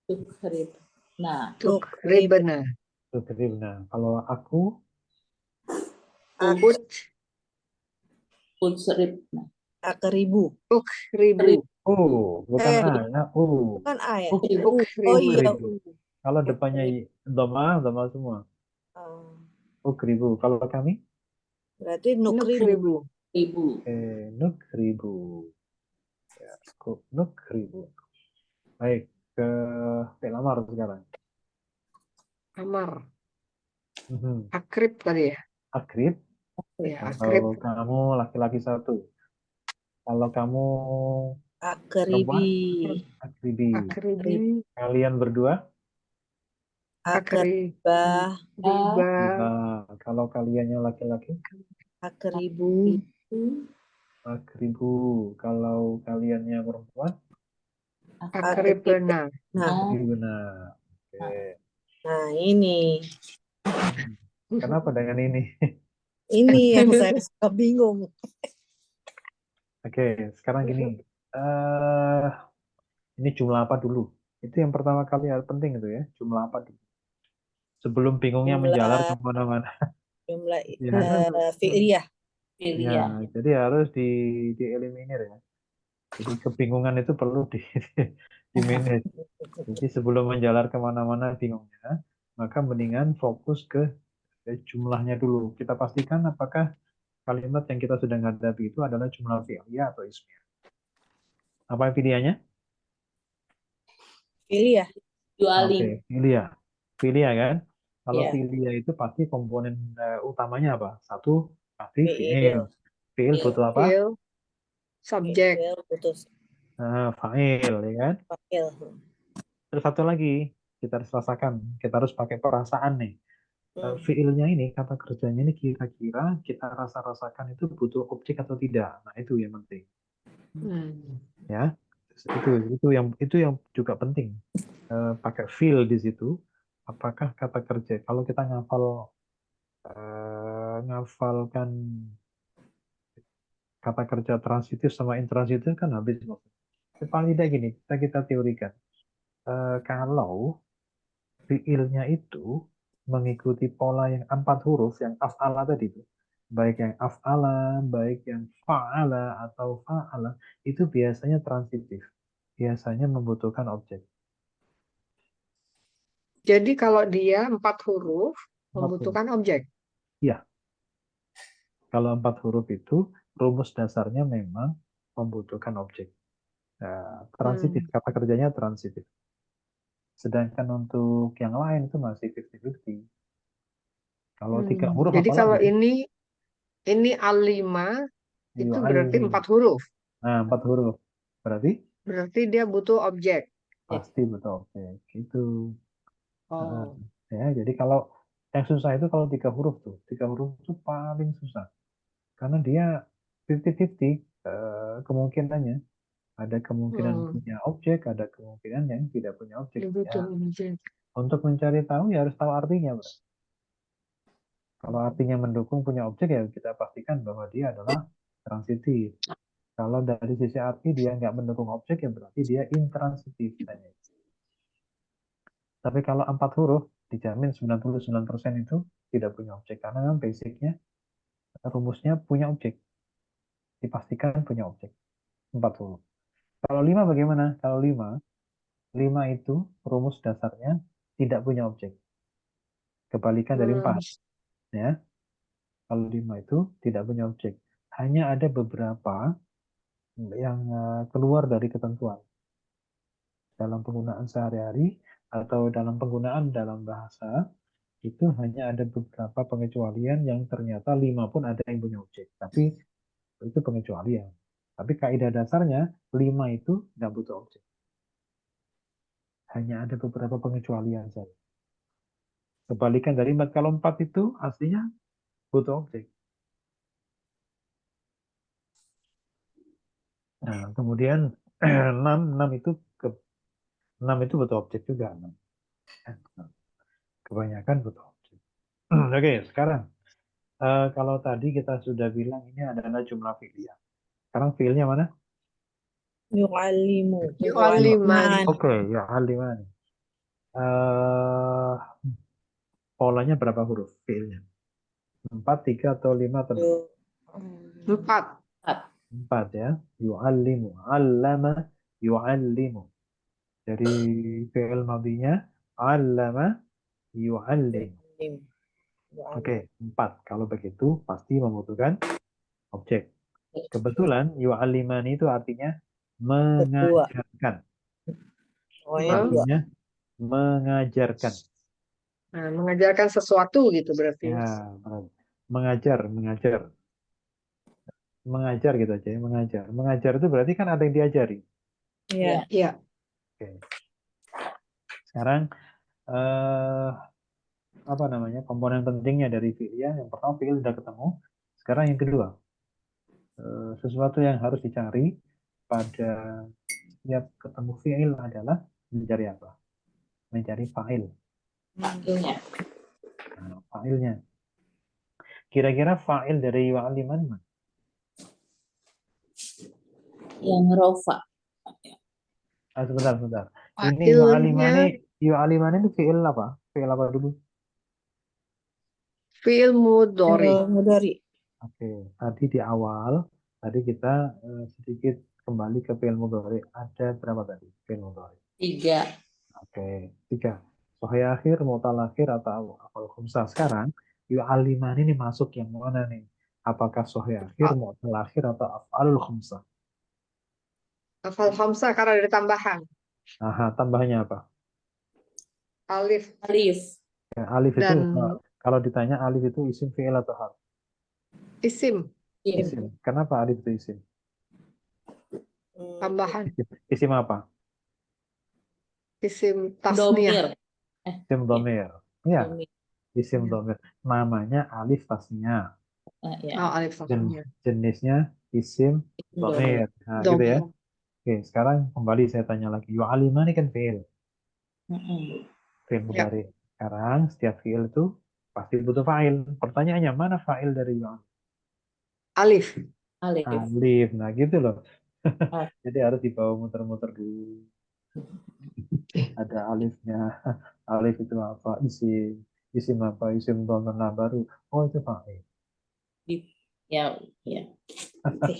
Tukribna. Tukribna. Tukribna. Kalau aku? Utsribna. Akribu. Ukribu. Bukan A ya. Bukan A ya? Ukribu. Kalau depannya doma semua. Ukribu. Kalau kami? Berarti nukribu. Nukribu. Ya, nukribu. Baik, ke Pelamar sekarang. Amar. Akrib tadi ya? Akrib. Ya, akrib. Kalau kamu laki-laki satu. Kalau kamu perempuan, akribi. Kalian berdua? Akribah. Kalau kaliannya laki-laki? Akribu. Akribu. Kalau kaliannya perempuan, Akrib benar. Nah, Oh, benar. Oke. nah ini Kenapa dengan ini? yang saya suka bingung. Oke, sekarang gini. eh ini jumlah apa dulu? Itu yang pertama kali hal penting itu ya. Jumlah apa dulu? Sebelum bingungnya menjalar Jumlah kemana-mana. jumlah Ya, fi'liyah. ya, pilihan. jadi harus dieliminir ya. Jadi kebingungan itu perlu di manage. Jadi sebelum menjalar kemana-mana bingungnya, maka mendingan fokus ke jumlahnya dulu. Kita pastikan apakah kalimat yang kita sedang hadapi itu adalah jumlah fi'liyah atau ismiyah. Apa pilihannya? Fi'liyah. Oke, Jualing. fi'liyah. Fi'liyah kan? Kalau Ya, fi'liyah itu pasti komponen utamanya apa? Satu, pasti fi'il. fi'il. Fi'il butuh apa? Fil, subjek. Fi'il putus Fa'il, ya kan? fa'il. Terus satu lagi, kita harus rasakan. Kita harus pakai perasaan nih. Hmm. Fiilnya ini, kata kerjanya ini kira-kira kita rasa-rasakan itu butuh objek atau tidak. Nah, itu yang penting. Hmm. Ya, itu yang juga penting. Pakai feel di situ. Apakah kata kerja? Kalau kita ngafalkan kata kerja transitif sama intransitif kan habis. Paling tidak gini, kita teorikan. Kalau fiilnya itu mengikuti pola yang 4 huruf yang af'ala tadi itu. Baik yang af'ala, baik yang fa'ala atau fa'ala, itu biasanya transitif. Biasanya membutuhkan objek. Jadi kalau dia 4 huruf 4 huruf. membutuhkan objek. Iya, kalau 4 huruf itu rumus dasarnya memang membutuhkan objek. Nah, transitif, Hmm. kata kerjanya transitif. Sedangkan untuk yang lain itu masih 50-50. Kalau 3 huruf Jadi kalau apalagi? ini A5 itu berarti Yu'allim. 4 huruf. Nah, 4 huruf. Berarti Berarti dia butuh objek. pasti betul objek. Gitu. Heeh. Oh. Ya, jadi kalau yang susah itu kalau 3 huruf tuh. 3 huruf itu paling susah. Karena dia 50-50 kemungkinannya. Ada kemungkinan Hmm. punya objek, ada kemungkinan yang tidak punya objek. Dia Ya, butuh objek. untuk mencari tahu ya harus tahu artinya, Bro. Kalau artinya mendukung punya objek ya kita pastikan bahwa dia adalah transitif. Kalau dari sisi arti dia nggak mendukung objek ya berarti dia intransitif. Tapi kalau 4 huruf dijamin 99% itu tidak punya objek karena memang basicnya rumusnya punya objek, dipastikan punya objek. 4 huruf. Kalau 5 bagaimana? Kalau 5 itu rumus dasarnya tidak punya objek. Kebalikan dari Hmm. 4 ya. Kalau 5 itu tidak punya objek. Hanya ada beberapa yang keluar dari ketentuan dalam penggunaan sehari-hari atau dalam penggunaan dalam bahasa itu hanya ada beberapa pengecualian yang ternyata 5 pun ada yang punya objek. Tapi itu pengecualian. Tapi kaidah dasarnya 5 itu nggak butuh objek. Hanya ada beberapa pengecualian saja. Kebalikan dari 4, kalau 4 itu aslinya butuh objek. Nah, kemudian 6 itu 6 itu butuh objek juga. Kebanyakan butuh objek. Oke, sekarang kalau tadi kita sudah bilang ini adalah jumlah fi'liyah. Sekarang fi'ilnya mana? Yu'allimu. Yu'alliman. Oke, ya aliman. Eh polanya berapa huruf fi'ilnya? 4, 3 atau 5 atau 6? 4. 4 ya. Yu'allimu. Allama yu'allimu. Dari fi'il madinya allama yu'allim. Yu'allim. Oke, 4. Kalau begitu pasti membutuhkan objek. Kebetulan yu'allimani itu artinya Kedua. mengajarkan. Pokoknya Hmm. dua. Artinya mengajarkan. Nah, mengajarkan sesuatu gitu berarti. Ya, mengajar, mengajar. Mengajar gitu aja ya, mengajar. Mengajar itu berarti kan ada yang diajari. Iya. Iya. Oke. Sekarang apa namanya komponen pentingnya dari fi'liyah yang pertama fi'il sudah ketemu. Sekarang yang kedua sesuatu yang harus dicari pada setiap ketemu fi'il adalah mencari apa? Mencari fa'il. Wakilnya. Nah, fa'ilnya. Kira-kira fa'il dari yu'alliman mana? Yang rofa. Sebentar, sebentar. Ini Fa'ilnya yu'allimani itu fi'il apa? Fi'il apa dulu? fi'il mudhari. Mudhari. Oke, tadi di awal, tadi kita sedikit kembali ke fi'il mudhari. Ada berapa tadi fi'il mudhari? 3. Oke, 3. Sahih akhir, mu'tal akhir, atau afal khamsah. Sekarang, yu'allimani ini masuk yang mana nih? Apakah sahih akhir, mu'tal akhir, atau afalul khamsah? Hafal khamsah karena ada tambahan. Aha, tambahnya apa? Alif Alif. Ya, alif itu, dan kalau ditanya alif itu isim fi'il atau harf? isim Isim. Kenapa alif itu isim? tambahan. Isim apa? Isim tasniyah. Domir. Isim dhamir. Ya, Domir. isim Ya. dhamir. Namanya alif tasniyah. Ya. Oh, alif tasniyah. Jenisnya isim Domir. dhamir. Nah, gitu ya. Domir. Oke, sekarang kembali saya tanya lagi. Yu'alimani kan fi'il. Mm-mm. Fi'il Ya. mudhari. Sekarang setiap fi'il itu pasti butuh fa'il. Pertanyaannya, mana fa'il dari yu'alim? Alif. Alif. Alif. Nah, gitu loh. Ah. Jadi harus dibawa muter-muter dulu. Ada alifnya. Alif itu apa? Isim. Isim apa? Isim dhamir. Nah, baru. Oh, itu fa'il. Ya, ya. Oke.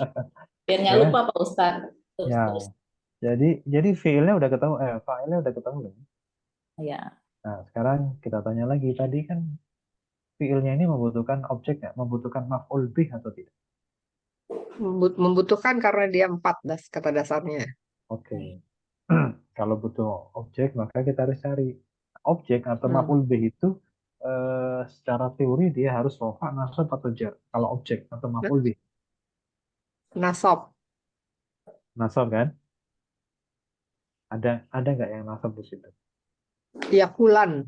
Biar nggak Ya, lupa Pak Ustadz. Terus, ya. terus. Jadi fiilnya udah ketemu, fa'ilnya udah ketemu kan? Ya. Nah, sekarang kita tanya lagi. Tadi kan fiilnya ini membutuhkan objek ya, membutuhkan maf'ul bih atau tidak? Membutuhkan karena dia 4 kata dasarnya. Oke. Kalau butuh objek, maka kita harus cari objek atau Hmm. maf'ul bih itu secara teori dia harus rofa, nasab atau jar. Kalau objek atau maf'ul bih, Nasab. nasab kan? Ada nggak yang nasab di situ? Yakulan.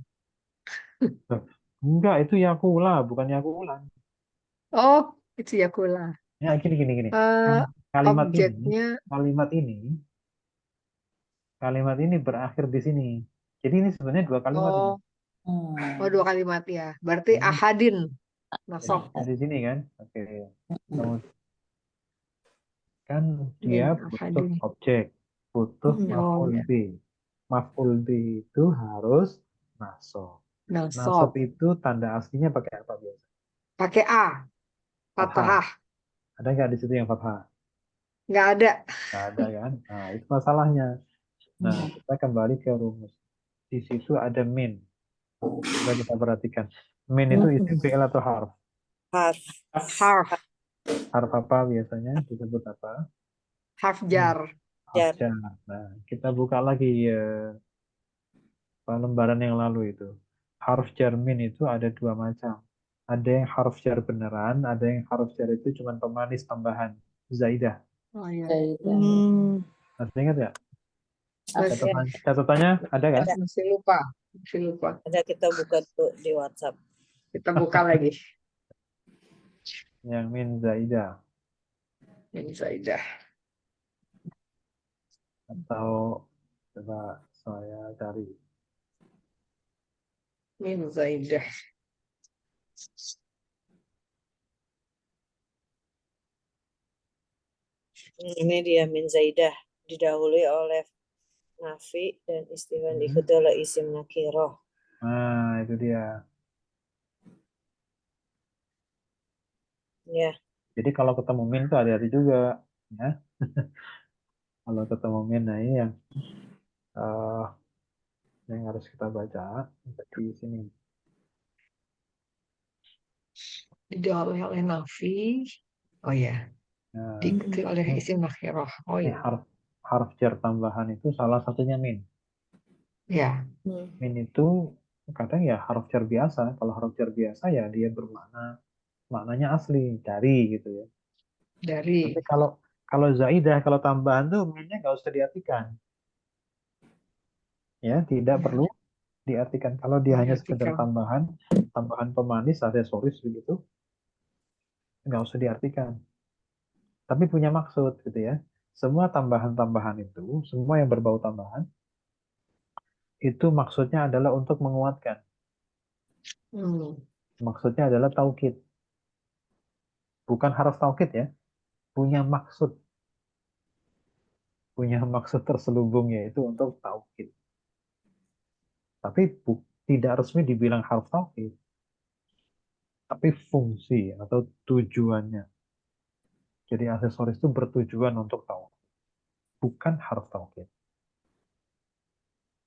Loh, enggak, itu yakula, bukan yakulan. Oh, itu yakula. Ya, gini, gini. Eh, Kalimat ini, objeknya kalimat ini, kalimat ini berakhir di sini. Jadi ini sebenarnya dua kalimat ini. oh 2 Hmm. kalimat ya. Berarti Ini ahadin nasab. di sini kan. Oke. Kemudian kan dia Min butuh ahadin. objek, butuh Oh maf'ul ya. bih. Maf'ul bih itu harus nasab. Nasab Nasab. itu tanda aslinya pakai apa biasa? Pakai A. Fathah. Fathah. Ada nggak di situ yang fathah? Nggak ada. Nggak ada kan? Nah, itu masalahnya. Nah, kita kembali ke rumus. Di situ ada min. Coba kita perhatikan. Min itu isim fi'il atau harf? Harf. Harf. Harf apa biasanya disebut apa? Harf jar. Harf Jar. jar. Nah, kita buka lagi lembaran yang lalu itu. Harf jar min itu ada dua macam. Ada yang harf jar beneran, ada yang harf jar itu cuma pemanis tambahan. Zaidah. Oh iya. Masih ingat ya? Masih, Catatannya ada kan? masih lupa. Masih lupa. Ada, kita buka tuh di WhatsApp. Kita buka lagi. Yang min zaidah. Ini Zaidah. Atau coba saya cari. Min Zaidah. Ini dia min Zaidah didahului oleh nafi dan istilah diikuti oleh isim nakiroh. Nah, itu dia. Ya. Jadi kalau ketemu min itu hati-hati juga. Ya. Kalau ketemu min, nah ini eh, yang harus kita baca di sini. Didahului oleh Nafi. Oh ya. Nah, Diikuti oleh ini, isim nakhiroh. Oh ini ya. harf jar tambahan itu salah satunya min. Ya. Min itu kadang ya harf jar biasa. Kalau harf jar biasa ya dia maknanya asli dari gitu ya. Dari. Tapi kalau zaidah, kalau tambahan tuh minnya nggak usah diartikan. Ya, tidak Ya, perlu diartikan. Kalau dia hanya sekedar diartikan. tambahan pemanis, aksesoris begitu, nggak usah diartikan. tapi punya maksud gitu ya. Semua tambahan-tambahan itu, semua yang berbau tambahan, itu maksudnya adalah untuk menguatkan. Hmm. Maksudnya adalah taukid. Bukan harus taukid ya, punya maksud. Punya maksud terselubung yaitu untuk taukid. Tapi tidak resmi dibilang harf taukid. Tapi fungsi atau tujuannya. Jadi aksesoris itu bertujuan untuk taukid. Bukan harf taukid.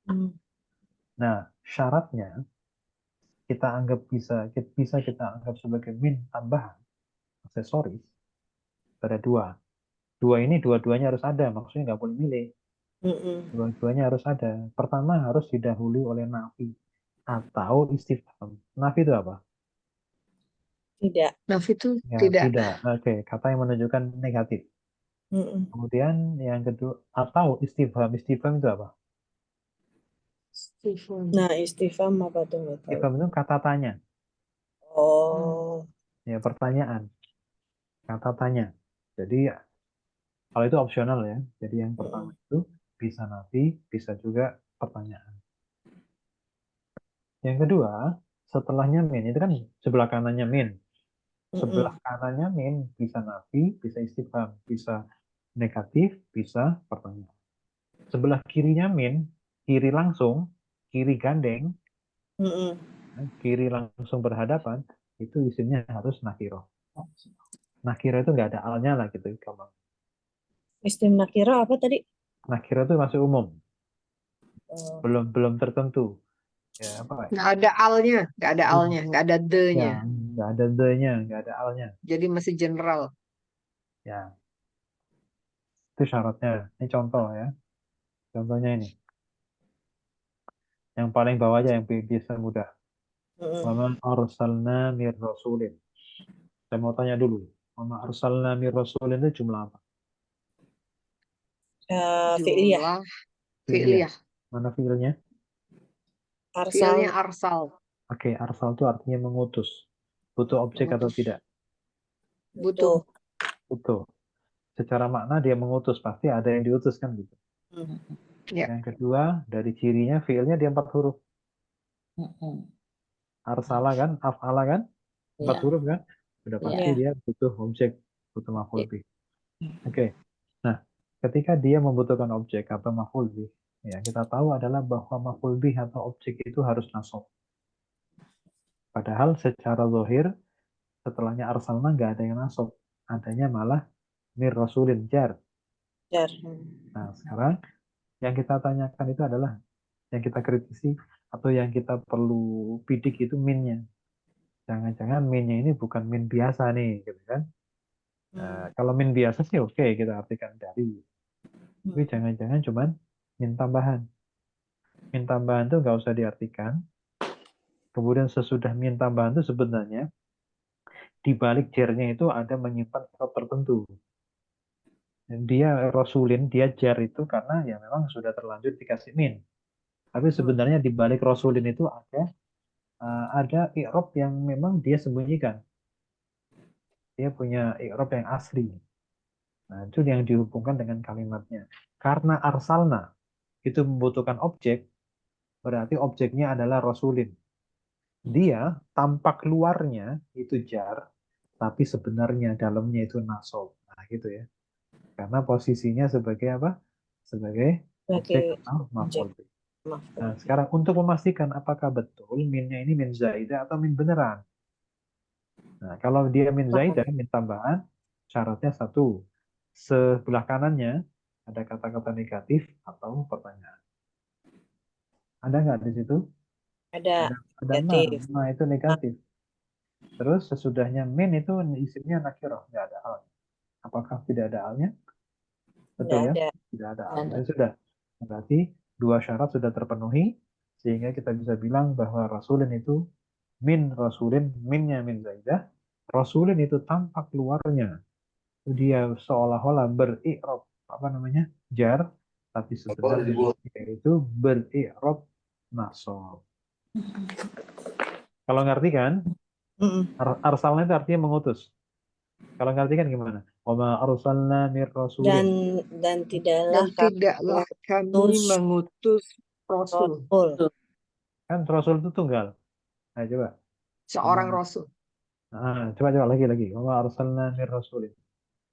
Hmm. Nah, syaratnya kita anggap bisa kita anggap sebagai min tambahan aksesoris ada dua. Dua ini dua-duanya harus ada, maksudnya nggak boleh milih. Mm-mm. Dua-duanya harus ada. Pertama harus didahului oleh nafi atau istifham. Nafi itu apa? Tidak. Nafi itu Ya, tidak. tidak. Oke, kata yang menunjukkan negatif. Mm-mm. Kemudian yang kedua atau istifham. Istifham itu apa? Stephen. Nah, istifham apa tuh nggak tahu. Istifham itu kata tanya. Oh, Ya, pertanyaan. Kata tanya. Jadi kalau itu opsional ya. Jadi yang pertama itu bisa nafi, bisa juga pertanyaan. Yang kedua, setelahnya min. Itu kan sebelah kanannya min. Sebelah kanannya min bisa nafi, bisa istifham, bisa negatif, bisa pertanyaan. Sebelah kirinya min, kiri langsung, kiri gandeng, mm-mm. kiri langsung berhadapan, itu isimnya harus nakiro. Nakiro itu nggak ada alnya lah gitu. Gampang. Istim nakira apa tadi? Nakiro itu masih umum, Oh, belum tertentu. Ya apa? Nggak ada alnya, nggak ada alnya, nggak ada Ya, the-nya. nggak ada the-nya, nggak ada alnya. Jadi masih general. Ya, itu syaratnya. Ini contoh ya. Contohnya ini. Yang paling bawah aja yang biasa mudah. mm-mm. Waman arsalna mir rasulin. Saya mau tanya dulu. Waman arsalna mir rasulin itu jumlah apa? Fi'liyah. Jumlah Fi'liyah. fi'liyah. Mana fi'ilnya? Arsal. Fi'ilnya arsal. Oke, arsal itu artinya mengutus. Butuh objek atau Mengutus. tidak? Butuh. Butuh. Secara makna dia mengutus. Pasti ada yang diutus kan gitu. Ya. Yang kedua, dari cirinya fi'ilnya dia 4 huruf. Arsala kan, af'ala kan, 4 Iya. huruf kan. Sudah pasti Iya. dia butuh objek, butuh maf'ul bih. Oke. Nah, ketika dia membutuhkan objek atau maf'ul bih, ya kita tahu adalah bahwa maf'ul bih atau objek itu harus nasab. Padahal secara zahir setelahnya arsalna nggak ada yang nasab. Adanya malah mir rasulin jar. Jar. Nah, sekarang yang kita tanyakan itu adalah yang kita kritisi atau yang kita perlu bidik itu minnya. Jangan-jangan minnya ini bukan min biasa nih, gitu kan? Nah, kalau min biasa sih oke kita artikan dari. Tapi jangan-jangan cuman min tambahan. Min tambahan itu nggak usah diartikan. Kemudian sesudah min tambahan itu sebenarnya di balik jarnya itu ada menyimpan syarat tertentu. Dan dia rasulin, dia jar itu karena ya memang sudah terlanjur dikasih min. Tapi sebenarnya di balik rasulin itu ada i'rab yang memang dia sembunyikan. Dia punya i'rab yang asli. Nah, itu yang dihubungkan dengan kalimatnya. Karena arsalna itu membutuhkan objek, berarti objeknya adalah rasulin. Dia tampak luarnya itu jar, tapi sebenarnya dalamnya itu nasab. Nah, gitu ya. Karena posisinya sebagai apa? Sebagai objek Sebagai atau objek. maf'ul bih. Nah, sekarang untuk memastikan apakah betul minnya ini min zaidah atau min beneran. Nah, kalau dia min zaidah, min tambahan, syaratnya satu. Sebelah kanannya ada kata-kata negatif atau pertanyaan. Ada nggak di situ? Ada Ada negatif. nah itu negatif. Terus sesudahnya min itu isimnya nakirah, nggak ada al. Apakah tidak ada alnya? Betul Tidak ya? ada. Tidak ada Nggak alnya. ada. Sudah. Berarti dua syarat sudah terpenuhi sehingga kita bisa bilang bahwa rasulin itu min rasulin, minnya min zaidah. Rasulin itu tampak luarnya. Dia seolah-olah beri'rab apa namanya? Jar, tapi sebenarnya dia itu beri'rab nasab. Kalau ngerti kan? Mm-mm. Arsalnya itu artinya mengutus. Kalau ngerti kan gimana? Wa ma arsalna min Dan rasulin. tidaklah Dan tidaklah kami mengutus mengutus Rasul, Rasul. Kan rasul itu tunggal. Nah, coba. seorang Wa ma- Rasul. coba lagi. Wa ma arsalna min rasulin.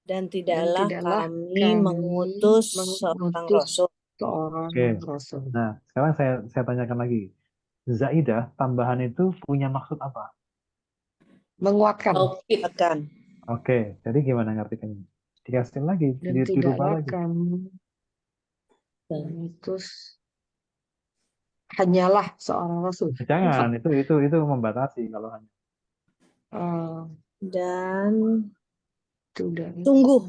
Dan Dan tidaklah tidaklah kami kami mengutus seorang mengutus Rasul. seorang Oke. Rasul. Nah, sekarang saya tanyakan lagi. Zaidah tambahan itu punya maksud apa? Menguatkan. Taukid. Akan. Oke, jadi gimana ngartikannya? Dikasih lagi, Dan dirubah tidaklah lagi. kami mengutus hanyalah seorang Rasul. Jangan, itu membatasi kalau hanya. Eh, Dan tidak. sungguh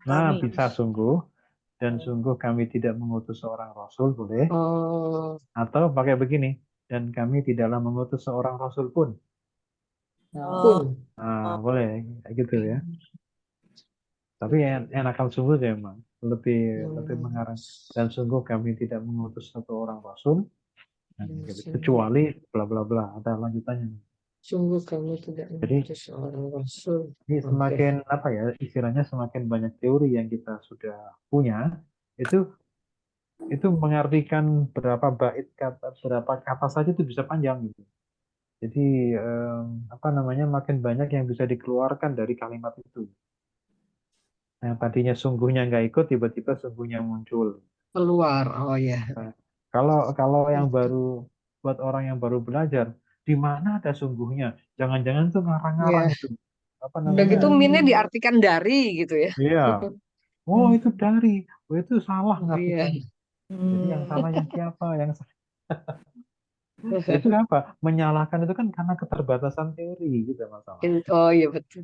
Nah, kami. bisa sungguh dan sungguh kami tidak mengutus seorang rasul, boleh. Oh, Atau pakai begini, dan kami tidaklah mengutus seorang rasul pun. Oh, pun. Nah, boleh kayak gitu ya. Tapi enakan sungguh sih emang lebih mengarah. Dan sungguh kami tidak mengutus satu orang rasul, nah, gitu. Kecuali bla bla bla, ada lanjutannya. Sungguh kami tidak Jadi mengutus seorang Rasul. ini Oke. semakin apa ya istilahnya semakin banyak teori yang kita sudah punya itu mengartikan berapa bait kata berapa kata saja itu bisa panjang gitu. Jadi apa namanya makin banyak yang bisa dikeluarkan dari kalimat itu. Yang tadinya sungguhnya nggak ikut tiba-tiba sungguhnya muncul. Keluar. Oh ya. Nah, kalau yang baru buat orang yang baru belajar di mana ada sungguhnya jangan-jangan tuh ngarang-ngarang Ya. itu apa Udah namanya gitu minnya diartikan dari gitu ya. iya. Oh itu dari, oh itu salah Iya. ngartikan. Jadi yang salah yang siapa? Yang itu apa? Menyalahkan itu kan karena keterbatasan teori gitu masalah. Oh iya betul.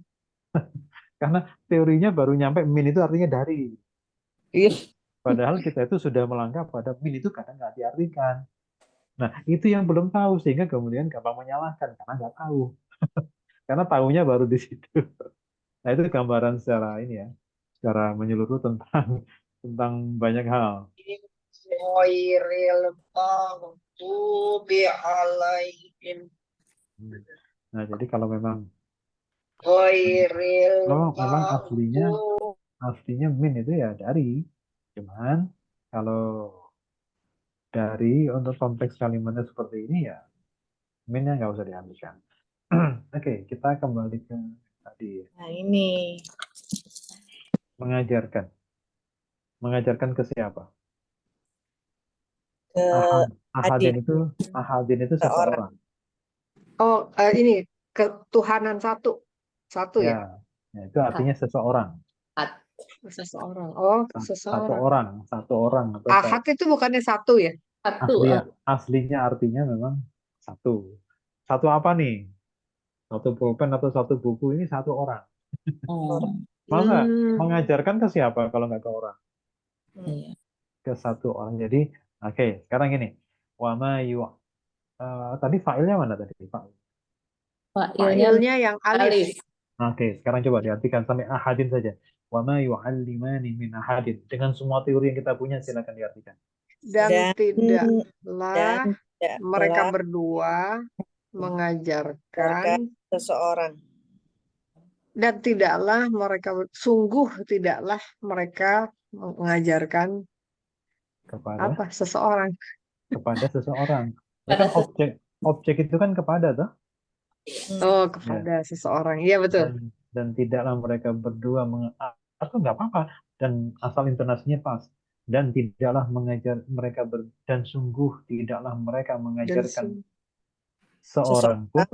Karena teorinya baru nyampe min itu artinya dari. Iya. Padahal kita itu sudah melangkah pada min itu kadang nggak diartikan. Nah itu yang belum tahu sehingga kemudian gampang menyalahkan karena nggak tahu. Karena tahunya baru di situ. Nah itu gambaran secara ini ya, secara menyeluruh tentang tentang banyak hal. Ghairil maghdubi alaihim. Nah jadi kalau memang Ghairil memang maghdubi. aslinya min itu ya dari. Cuman kalau dari untuk konteks kalimatnya seperti ini ya minnya nggak usah diambilkan. Oke, kita kembali ke tadi Nah ini mengajarkan. Mengajarkan ke siapa? ke Ahadin Adin itu seorang. seseorang. Oh, ini ketuhanan satu. Satu ya? Ya, itu artinya seseorang. Seseorang. Oh, seseorang. Satu orang atau Ahad itu bukannya satu ya? Satu. aslinya artinya memang satu. Satu apa nih? Satu pulpen atau satu buku ini satu orang. Oh, Masa Hmm. mengajarkan ke siapa kalau nggak ke orang? iya. Ke satu orang. Jadi, oke, sekarang gini. Wama yu tadi failnya mana tadi? Failnya Failnya yang alif. alif. Oke, sekarang coba diartikan sampai ahadin saja. Wama yu'allimani min ahadin. Dengan semua teori yang kita punya silakan diartikan. Dan Dan tidaklah tidaklah mereka berdua mengajarkan. seseorang. Dan tidaklah mereka, sungguh tidaklah mereka mengajarkan Kepada apa seseorang. seseorang. Ya Pada kan objek itu kan kepada toh? Oh, Ya. kepada seseorang. Iya betul. Dan tidaklah mereka berdua atau nggak apa-apa dan asal intonasinya pas dan tidaklah mengajar mereka dan sungguh tidaklah mereka Dan mengajarkan seorang pun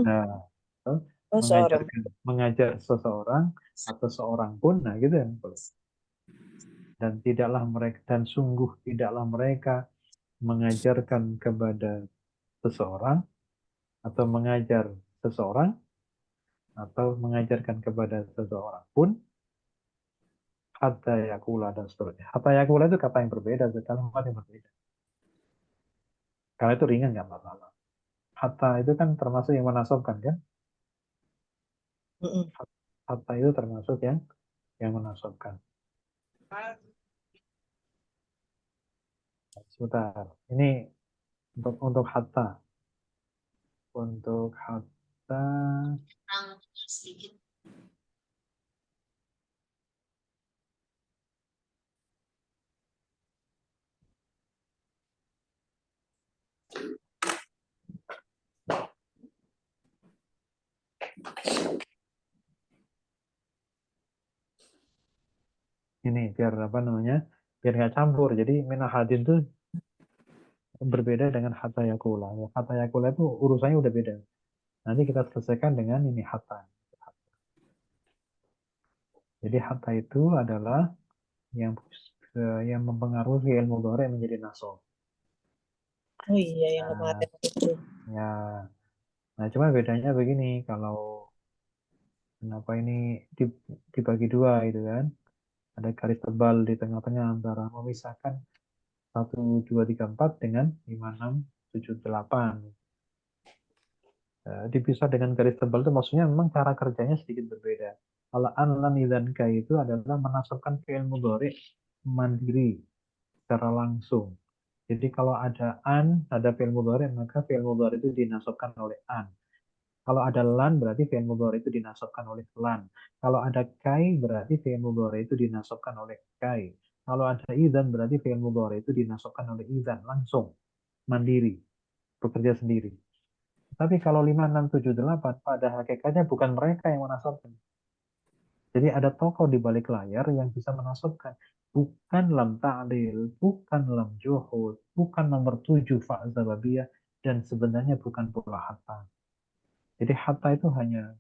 Seseorang. mengajar seseorang atau seorang pun nah gitu ya dan tidaklah mereka dan sungguh tidaklah mereka mengajarkan kepada seseorang atau mengajar seseorang atau mengajarkan kepada seseorang pun hatta yakula dan seterusnya. Hatta yakula itu kata yang berbeda, kalimat yang berbeda. Karena itu ringan nggak masalah. Hatta itu kan termasuk yang menasobkan kan? Hatta itu termasuk yang menasobkan. Sebentar. Ini untuk hatta. Untuk hatta ini biar apa namanya, biar nggak campur. Jadi min ahadin tuh berbeda dengan hatta yakula. Ya, hatta yakula itu urusannya udah beda. Nanti kita selesaikan dengan ini hatta. Jadi hatta itu adalah yang yang mempengaruhi fi'il mudhari menjadi nasab. Oh iya, yang Nah, kemarin itu. ya. Nah, cuma bedanya begini, kalau kenapa ini dibagi dua gitu kan? Ada garis tebal di tengah-tengah antara memisahkan 1, 2, 3, 4 dengan 5, 6, 7, 8. Dipisah dengan garis tebal itu maksudnya memang cara kerjanya sedikit berbeda. Kalau an, lam, idzan, kai itu adalah menasabkan fi'il mudhari mandiri secara langsung. Jadi kalau ada an, ada fi'il mudhari, maka fi'il mudhari itu dinasabkan oleh an. Kalau ada lan, berarti fi'il mudhari itu dinasabkan oleh lan. Kalau ada kai, berarti fi'il mudhari itu dinasabkan oleh kai. Kalau ada idzan, berarti fi'il mudhari itu dinasabkan oleh idzan, langsung, mandiri, bekerja sendiri. Tapi kalau 5, 6, 7, 8, pada hakikatnya bukan mereka yang menasabkan. Jadi ada tokoh di balik layar yang bisa menasabkan. Bukan lam ta'lil, bukan lam juhud, bukan nomor 7 fa'zababiyah, dan sebenarnya bukan pula hatta. Jadi hatta itu hanya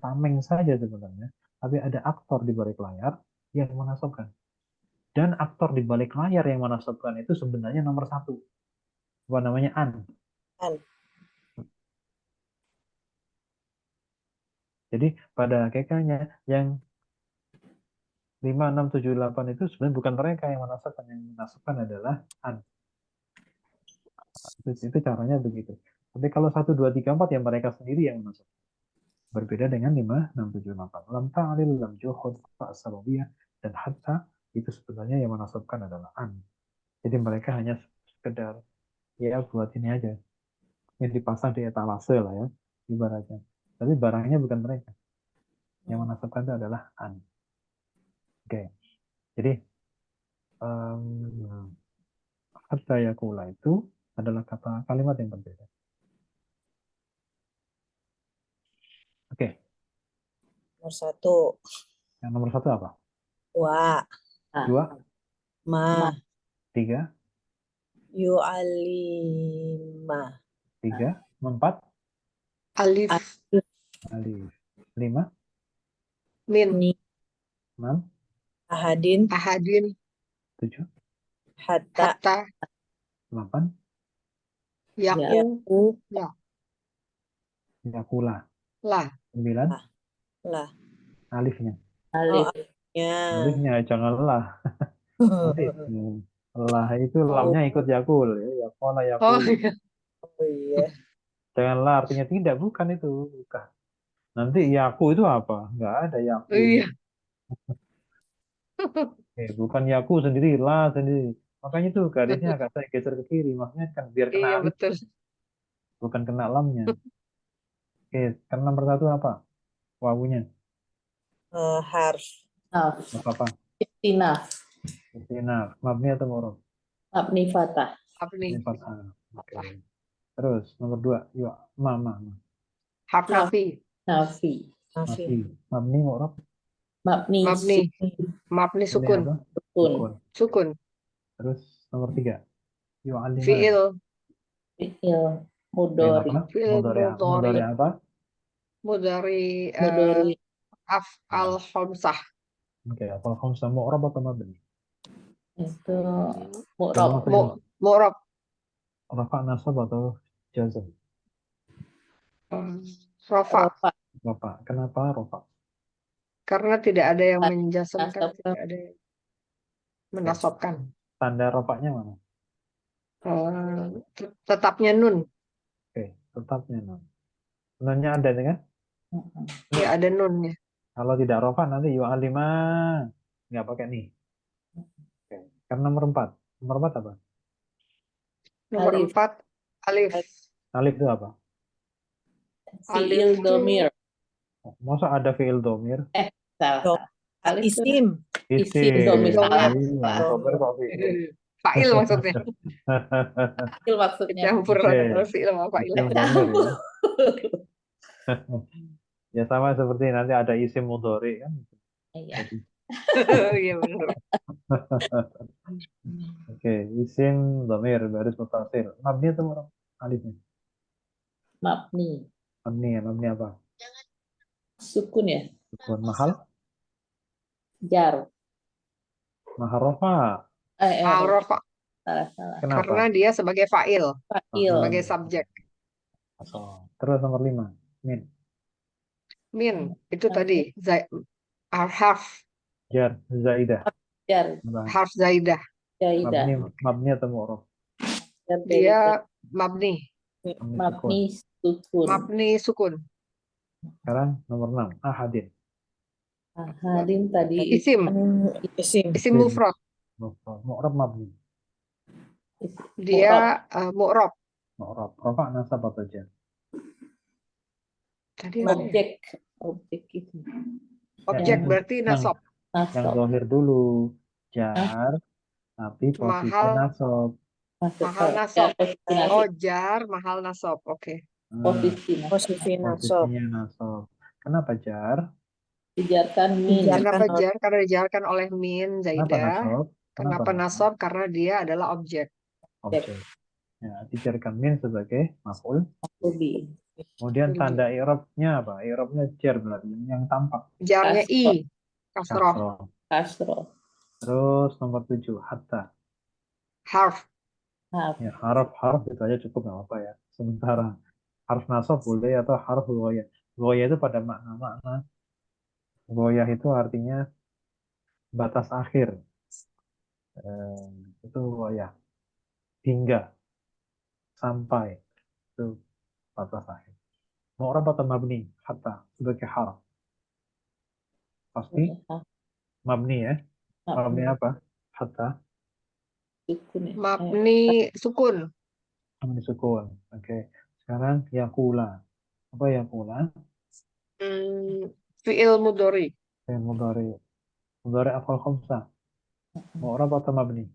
tameng saja sebenarnya, tapi ada aktor di balik layar yang menasabkan. Dan aktor di balik layar yang menasabkan itu sebenarnya nomor 1. Apa namanya? An. An. Jadi pada hakikatnya yang 5, 6, 7, 8 itu sebenarnya bukan mereka yang menasabkan. Yang menasabkan adalah an. Itu caranya begitu. Tapi kalau 1, 2, 3, 4 yang mereka sendiri yang menasabkan. Berbeda dengan 5, 6, 7, 8. Lam ta'lil, lam juhud, fa'asababiyah, dan hatta itu sebenarnya yang menasabkan adalah an. Jadi mereka hanya sekedar ya buat ini aja. Yang dipasang di etalase lah ya, ibaratnya. Tapi barangnya bukan mereka. Yang menasabkan itu adalah an. Oke. Jadi hatta yakula itu adalah kata kalimat yang berbeda. Oke. Nomor 1. Yang nomor 1 apa? Wa. 2, Ma. 3, Yu'alima. 3, 4, Alif, alif, 5, min, Ni. 6, Ahadin. ahadin, 7, Hatta. hatta, 8, Yaku. yakula, lah, 9, Lah. alifnya. Oh, Alif. ya. Alifnya janganlah. Alif. Lah itu lamnya ikut yakul. Ya, yakola, oh yakul. iya, Oh iya. Janganlah artinya tidak, bukan itu. Bukan. Nanti yaku itu apa? Nggak ada yaku. iya, Bukan yaku sendiri, lah sendiri. Makanya tuh garisnya agak saya geser ke kiri. Maksudnya kan biar kena iya alif, betul. bukan kena lamnya. Oke, karena nomor 1 apa? Wawunya. Harf. Naf. Apa? Istinaf. Istinaf. Mabni atau morob? Mabni fatah. Apa nih? Ini fathah. Oke. Terus nomor 2, yuk, ma. Harf nafi, Nafi. Nafi. Mati. Mabni morob. Mabni mabni, mabni Ini sukun, apa? sukun. Sukun. sukun, Terus nomor 3, yuk aliman. fiil, Fi'il. Fiil Mudori. apa? fiil Mudhari mudhari, apa? mudhari Mudori. af'al khamsah, Oke, apal khamsah mu'rab atau mabni? Itu Yang mu'rob. masuk mu'rab, rafa nasab atau jazm? rafa, Rofa. Rafa. Kenapa rafa? karena tidak ada yang menjazmkan, Nasab. tidak ada yang menasabkan. Tanda rafanya mana? Tetapnya nun, Oke, tetapnya nun. Nunnya ada kan? ya ada nunnya. Kalau tidak rafa nanti yuk aliman. Nggak pakai nih. Oke. Karena nomor 4. Nomor 4 apa? Nomor Alif. 4, alif, Alif itu apa? Fi'il alif domir. Masa ada fi'il domir? Salah. Alif itu Isim. isim domir. Salah. Iya, domir kok fi'il. fa'il maksudnya, Fi'il maksudnya. campur Oke. fi'il sama fa'il. Fi'il domir ya. Ya sama seperti nanti ada isim mudhari kan. Iya. Jadi Iya benar. Oke, isim dhamir baris mutasil. Mabni atau mu'rab? Alifnya. Mabni. Mabni ya, mabni apa? Sukun ya. Sukun mahal, Jar. mahal rofa. Al-rafa Salah. karena Kenapa? dia sebagai fa'il, Fa'il. sebagai subjek. Asal. Terus nomor 5. Min. Min itu tadi harf Jar. Zaidah. Jar. Apa? harf zaidah. Jaidah. Mabni, mabni atau mu'rab? Jar Dia Jaidah. mabni, Mabni sukun. Mabni sukun. mabni sukun. Sekarang nomor 6. Ahadin. Ahadin tadi Isim, Isim. isim mufrad. Mu'rab mabni. Dia mu'rab. Mu'rab. Rafa nasab atau jar? Tadi apa ya? Objek itu. Objek yang- berarti nasab. Yang Nasab. zahir dulu. Jar. Tapi posisi Mahal. nasab. Mahal nasab. Oh, jar, mahal nasab. Oke. Posisi nasab. Posisi nasab. Posisinya nasab. Kenapa jar? Dijarkan min. Dijarkan Kenapa oleh- jar? Karena dijarkan oleh min Kenapa zaidah. nasab? Kenapa nasab? Karena dia adalah objek. Objek. Ya, dijarkan min sebagai maf'ul. Ubi. Kemudian tanda i'rabnya apa? I'rabnya jar berarti yang tampak. Jarnya i, kasroh, Kasroh. Kasro. Terus nomor 7 hatta. harf. Ya, harf itu aja cukup nggak apa ya. Sementara harf nasab boleh atau harf ghoyah. Ghoyah itu pada makna-makna. Ghoyah itu artinya batas akhir. Itu ghoyah. Hingga. Sampai. Itu batas akhir. Mu'rab atau mabni? Hatta. Sebagai harf. Pasti mabni ya. Mabni apa? Hatta. Sukun ya. Mabni sukun. Mabni sukun. Oke. Sekarang yakula. Apa yakula? Fi'il mudhari. Yang mudhari. Mudhari afal khamsah. Mu'rab atau mabni?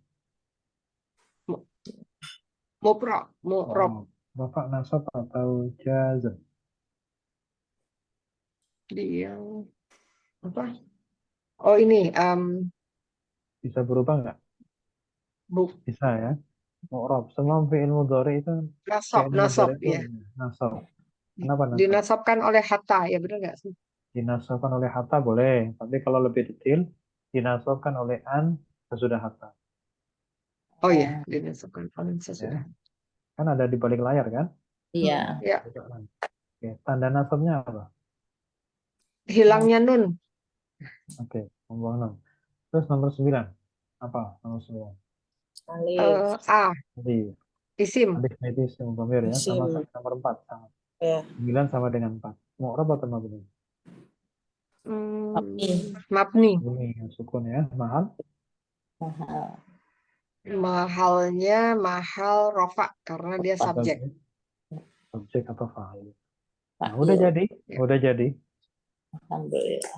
Mu'rab. Bapak nasab atau jazm? Dia apa? Oh ini Bisa berubah nggak? Bisa ya. Mu'rab. Semua fi'il mudhari itu nasab, fi'il mudhari itu ya. nasab. Kenapa nasab? Dinasabkan oleh hatta, ya benar nggak sih? Dinasabkan oleh hatta boleh. Tapi kalau lebih detail, dinasabkan oleh an sesudah hatta. Oh iya, dinasabkan oleh sesudah. Kan ada di balik layar kan? Iya. Ya, Oke. Tanda nasabnya apa? hilangnya nun. Oke. Membuang nun. Terus nomor 9. Apa nomor 9? Alif. A, Jadi, isim. alif itu isim dhamir ya. Isim. Sama nomor 4. Sama. Ya. 9 sama dengan 4. Mu'rab atau mabni? Mabni. Ini sukun ya. Mahal. Mahal. Mahalnya mahal rofa karena dia subjek. Subjek atau fa'il. Nah, Fa'il. udah jadi. Ya. Udah jadi. Alhamdulillah.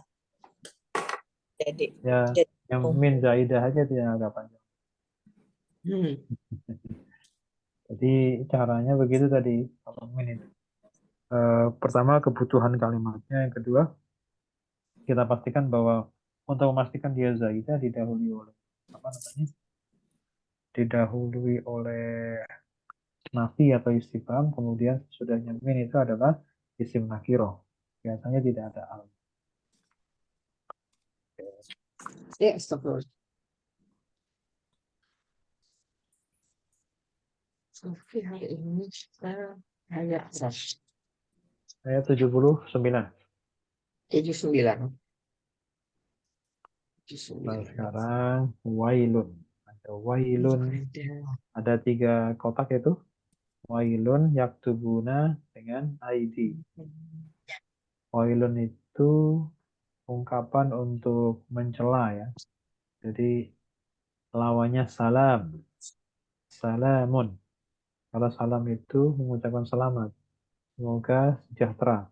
Jadi. Ya, yang min zaidah aja tidak agak panjang. Jadi caranya begitu tadi. Kalau min itu. Pertama kebutuhan kalimatnya. Yang kedua, kita pastikan bahwa untuk memastikan dia zaidah didahului oleh apa namanya? Didahului oleh nafi atau istifham, kemudian sesudahnya min itu adalah isim nakiro. Biasanya tidak ada al. Ya, astagfirullah. Sofi hari ini ayat 79. 79. Nah, sekarang wailun. Ada wailun. Ada 3 kotak itu. Wailun yaktubuna dengan ID. Wailun itu ungkapan untuk mencela ya. Jadi lawannya salam. Salamun. Kalau salam itu mengucapkan selamat. Semoga sejahtera.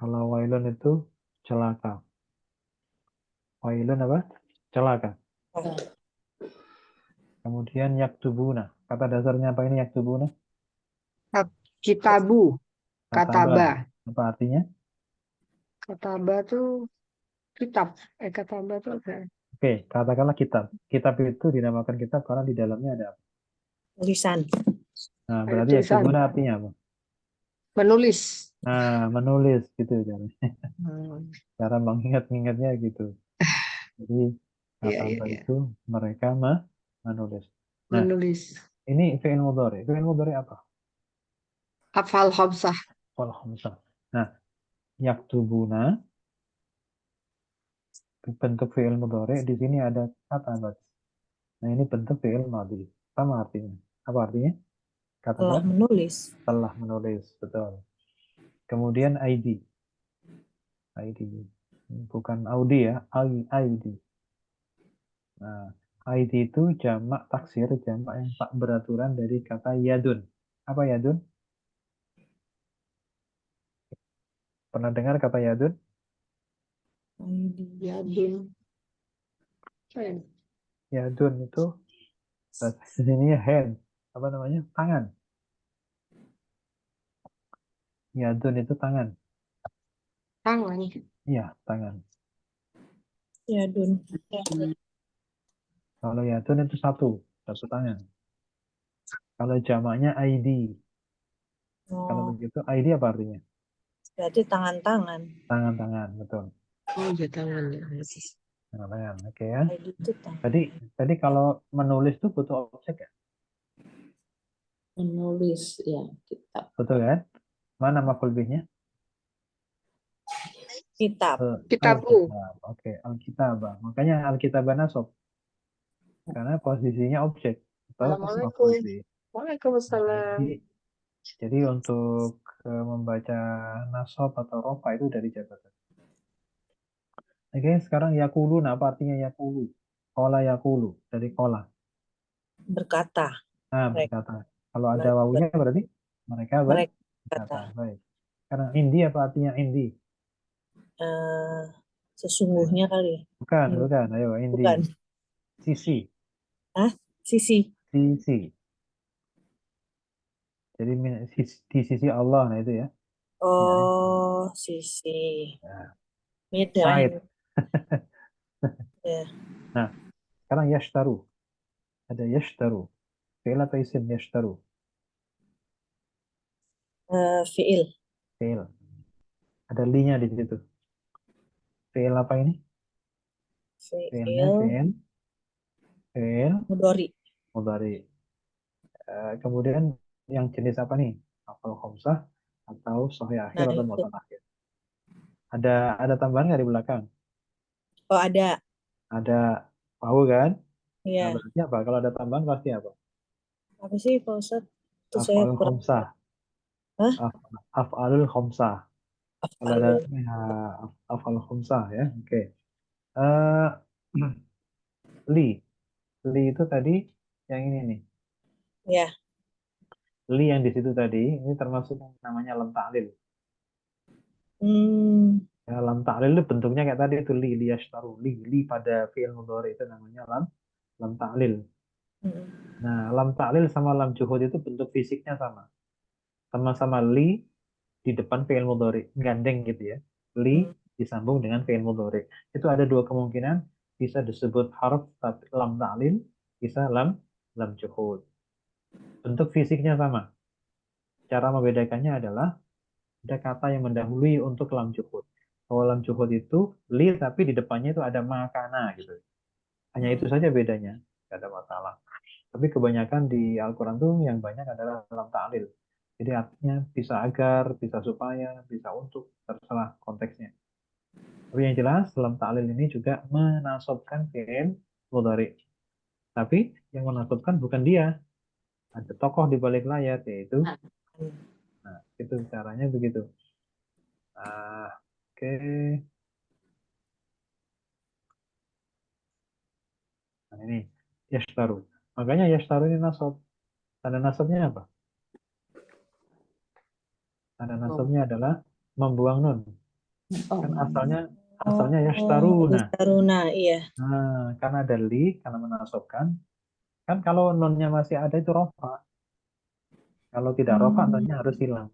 Kalau wailun itu celaka. Wailun apa? Celaka. Kemudian yaktubuna. Kata dasarnya apa ini yaktubuna? Kitabu. Kataba. Apa artinya? Kataba tuh Kitab. Kataba itu apa? Oke, katakanlah kitab. Kitab itu dinamakan kitab karena di dalamnya ada apa? Tulisan. Nah, Ada berarti tulisan. yaktubuna artinya apa? Menulis. Nah, menulis gitu kan. Hmm. Cara mengingat-ingatnya gitu. Jadi Iya, kata iya, apa iya. itu mereka menulis. Nah, Menulis. ini fi'il mudhari. Fi'il mudhari apa? Hafal khamsah. Wal khamsah. Nah, yaktubuna bentuk fi'il mudhari di sini ada katabat. Nah, ini bentuk fi'il madhi. Sama artinya. Apa artinya? Telah Katabat menulis. telah menulis, betul. Kemudian ID. ID. Bukan Audi ya, ID. Nah, ID itu jamak taksir, jamak yang tak beraturan dari kata yadun. Apa yadun? Pernah dengar kata yadun? Yadun. Keren. Yadun itu bahasa Indonesia hand. Apa namanya? Tangan. Yadun itu tangan. Tangan. Iya, tangan. Ya, Dun. Kalau yadun itu satu tangan. Kalau jamaknya ID. Kalau Oh, begitu ID apa artinya? berarti tangan-tangan. Tangan-tangan, betul. Oh, iya tangan. Ya. Tangan-tangan, oke ya. ID itu tangan. Tadi kalau menulis itu butuh objek ya? Menulis ya kitab. Betul kan? Mana maf'ul bihnya? Kitab. Kitabku. Alkitab. Oke, Alkitab. Makanya Alkitab nasab. Karena posisinya objek atau Assalamualaikum. maf'ul bih. Waalaikumsalam. Jadi untuk membaca nasab atau rofa itu dari jabatan. Oke, sekarang yakulu. Nah, apa artinya yakulu? Kola yakulu. Dari kola. Berkata. Nah, Mereka, berkata. Kalau ada mereka, wawunya berarti mereka mereka berkata. berkata. Baik. Sekarang indi apa artinya indi? Sesungguhnya kali ya. Bukan, Hmm, bukan. Ayo, indi. Bukan. Sisi. Hah? Sisi. Sisi. Jadi di sisi Allah, nah itu ya. Oh, sisi. Nah, Beda side. ini. Ya. Nah, sekarang yashtaru. Ada yashtaru. Fi'il atau isim yashtaru? Fiil. Fi'il. Ada li-nya di situ. Fi'il apa ini? Fi'ilnya Fiil. fi'il Mudhari. mudhari. Kemudian yang jenis apa nih? Hafal khamsah atau sahih akhir Nah, atau itu. mu'tal akhir? Ada tambahan nggak di belakang? Oh, ada. Ada tahu kan? Nah, Ya. berarti apa? Kalau ada tambahan pasti apa? Apa sih, Pak Ustadz? Itu saya Af'al kurang. khamsah. Hah? Af'alul khamsah. Kalau ada Af'alul. ya, af'al khamsah ya. Oke. Eh, li. Li itu tadi yang ini nih. Ya. Li yang di situ tadi ini termasuk yang namanya lam ta'lil. Hmm. Ya, lam ta'lil itu bentuknya kayak tadi itu li yashtaru. Li pada fi'il mudhari itu namanya lam ta'lil. Hmm. Nah, lam ta'lil sama lam juhud itu bentuk fisiknya sama. Sama-sama li di depan fi'il mudhari, gandeng gitu ya. Li Hmm. disambung dengan fi'il mudhari. Itu ada dua kemungkinan, bisa disebut harf tapi lam ta'lil, bisa lam juhud. Bentuk fisiknya sama. Cara membedakannya adalah ada kata yang mendahului untuk lam juhud. Kalau lam juhud itu li tapi di depannya itu ada makana gitu. Hanya itu saja bedanya, tidak ada masalah. Tapi kebanyakan di Al-Quran tuh yang banyak adalah lam ta'lil. Jadi artinya bisa agar, bisa supaya, bisa untuk, terserah konteksnya. Tapi yang jelas lam ta'lil ini juga menasabkan fi'il mudhari. Tapi yang menasabkan bukan dia, ada tokoh di balik layar yaitu. Nah, itu caranya begitu. Oke. Nah, ini yashtaru. Makanya yashtaru ini nasab. Tanda nasabnya apa? Tanda nasabnya adalah membuang nun. Kan asalnya yashtaruna. Yashtaruna, iya. Nah, karena ada li, karena menasabkan. Kan kalau nunnya masih ada itu rofa. Kalau tidak rofa, nunnya harus hilang.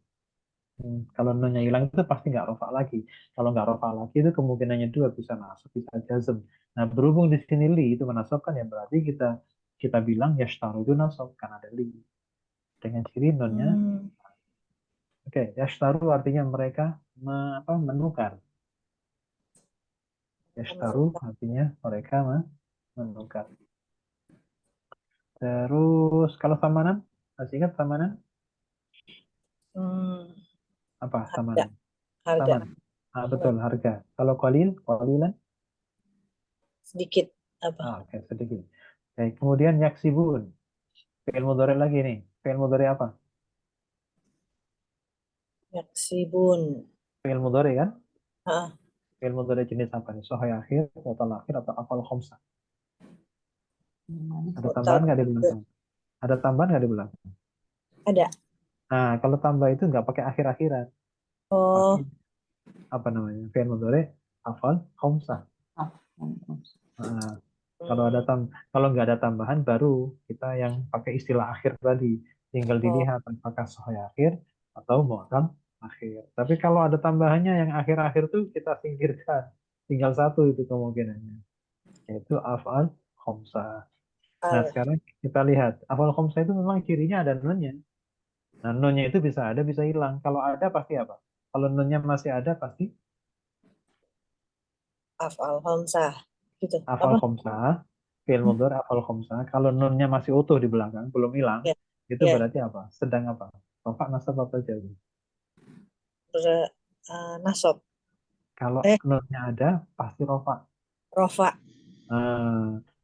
Kalau nunnya hilang itu pasti nggak rofa lagi. Kalau nggak rofa lagi itu kemungkinannya dua, bisa nasab, bisa jazm. Nah, berhubung di sini li itu menasabkan, ya berarti kita kita bilang yashtaru itu nasab karena ada li. Dengan ciri nunnya, Hmm. oke, yashtaru artinya mereka menukar. Yashtaru artinya mereka menukar. Terus kalau samanan, masih ingat samanan? Hmm. Apa Harga, samanan? harga Saman. Betul, harga. Kalau qalil, qalilan, sedikit apa? oke, sedikit. Oke, kemudian yaksibun. Fi'il mudhari lagi nih. Fi'il mudhari apa? Yaksibun. Fi'il mudhari kan? Ah, Fi'il mudhari jenis apa nih? Sahih akhir, total akhir, atau afal khamsah? Ada total tambahan nggak di belakang? Ada tambahan nggak di belakang? ada. Nah, kalau tambah itu nggak pakai akhir-akhiran. Pakai Oh, apa namanya? Fi'il mudhari afal khamsah. Nah, kalau ada hmm. kalau nggak ada tambahan, baru kita yang pakai istilah akhir tadi. Tinggal Oh, dilihat apakah sahih akhir atau mu'tal akhir. Tapi kalau ada tambahannya yang akhir-akhir tuh kita singkirkan. Tinggal satu itu kemungkinannya, yaitu af'al khamsah. Nah, al. sekarang kita lihat. Af'al khamsah itu memang cirinya ada nunnya. Nah, nunnya itu bisa ada, bisa hilang. Kalau ada pasti apa? Kalau nunnya masih ada pasti Afal Hamzah gitu. afal Apa? khamsah, fi'il Hmm. mudhari afal khamsah. Kalau nunnya masih utuh di belakang, belum hilang, Ya, itu ya. berarti apa? Sedang apa? Rafa, nasab, apa jazm? Nasab. Kalau Eh, nunnya ada, pasti rofa. Rofa.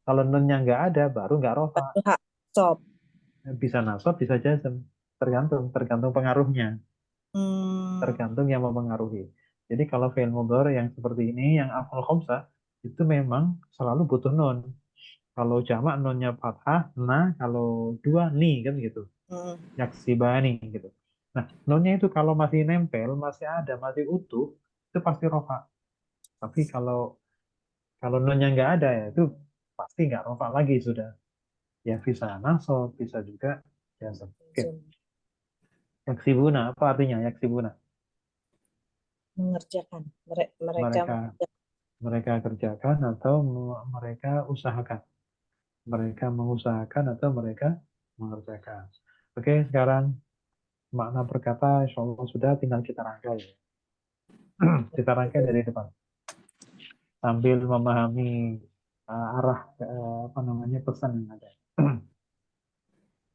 Kalau nunnya nggak ada, baru nggak rofa. Hak. Sob. Bisa nasab, bisa jazm. Tergantung, tergantung pengaruhnya. Hmm. Tergantung yang mempengaruhi. Jadi kalau fi'il mudhari yang seperti ini, yang afal khamsah, itu memang selalu butuh nun. Kalau jamak nunnya fathah, nah kalau dua ni kan gitu. Hmm. Yaksibani gitu. Nah, nunnya itu kalau masih nempel, masih ada, masih utuh, itu pasti rofa. Tapi kalau kalau nunnya nggak ada, ya itu pasti nggak rofa lagi sudah. Ya bisa nasab, bisa juga jazm. Oke. Yaksibuna, apa artinya yaksibuna? Mengerjakan. Mereka Mereka mereka kerjakan atau mereka usahakan. Mereka mengusahakan atau mereka mengerjakan. Oke, sekarang makna perkata insya Allah sudah, tinggal kita rangkai. Kita rangkai dari depan. Sambil memahami arah apa namanya pesan yang ada.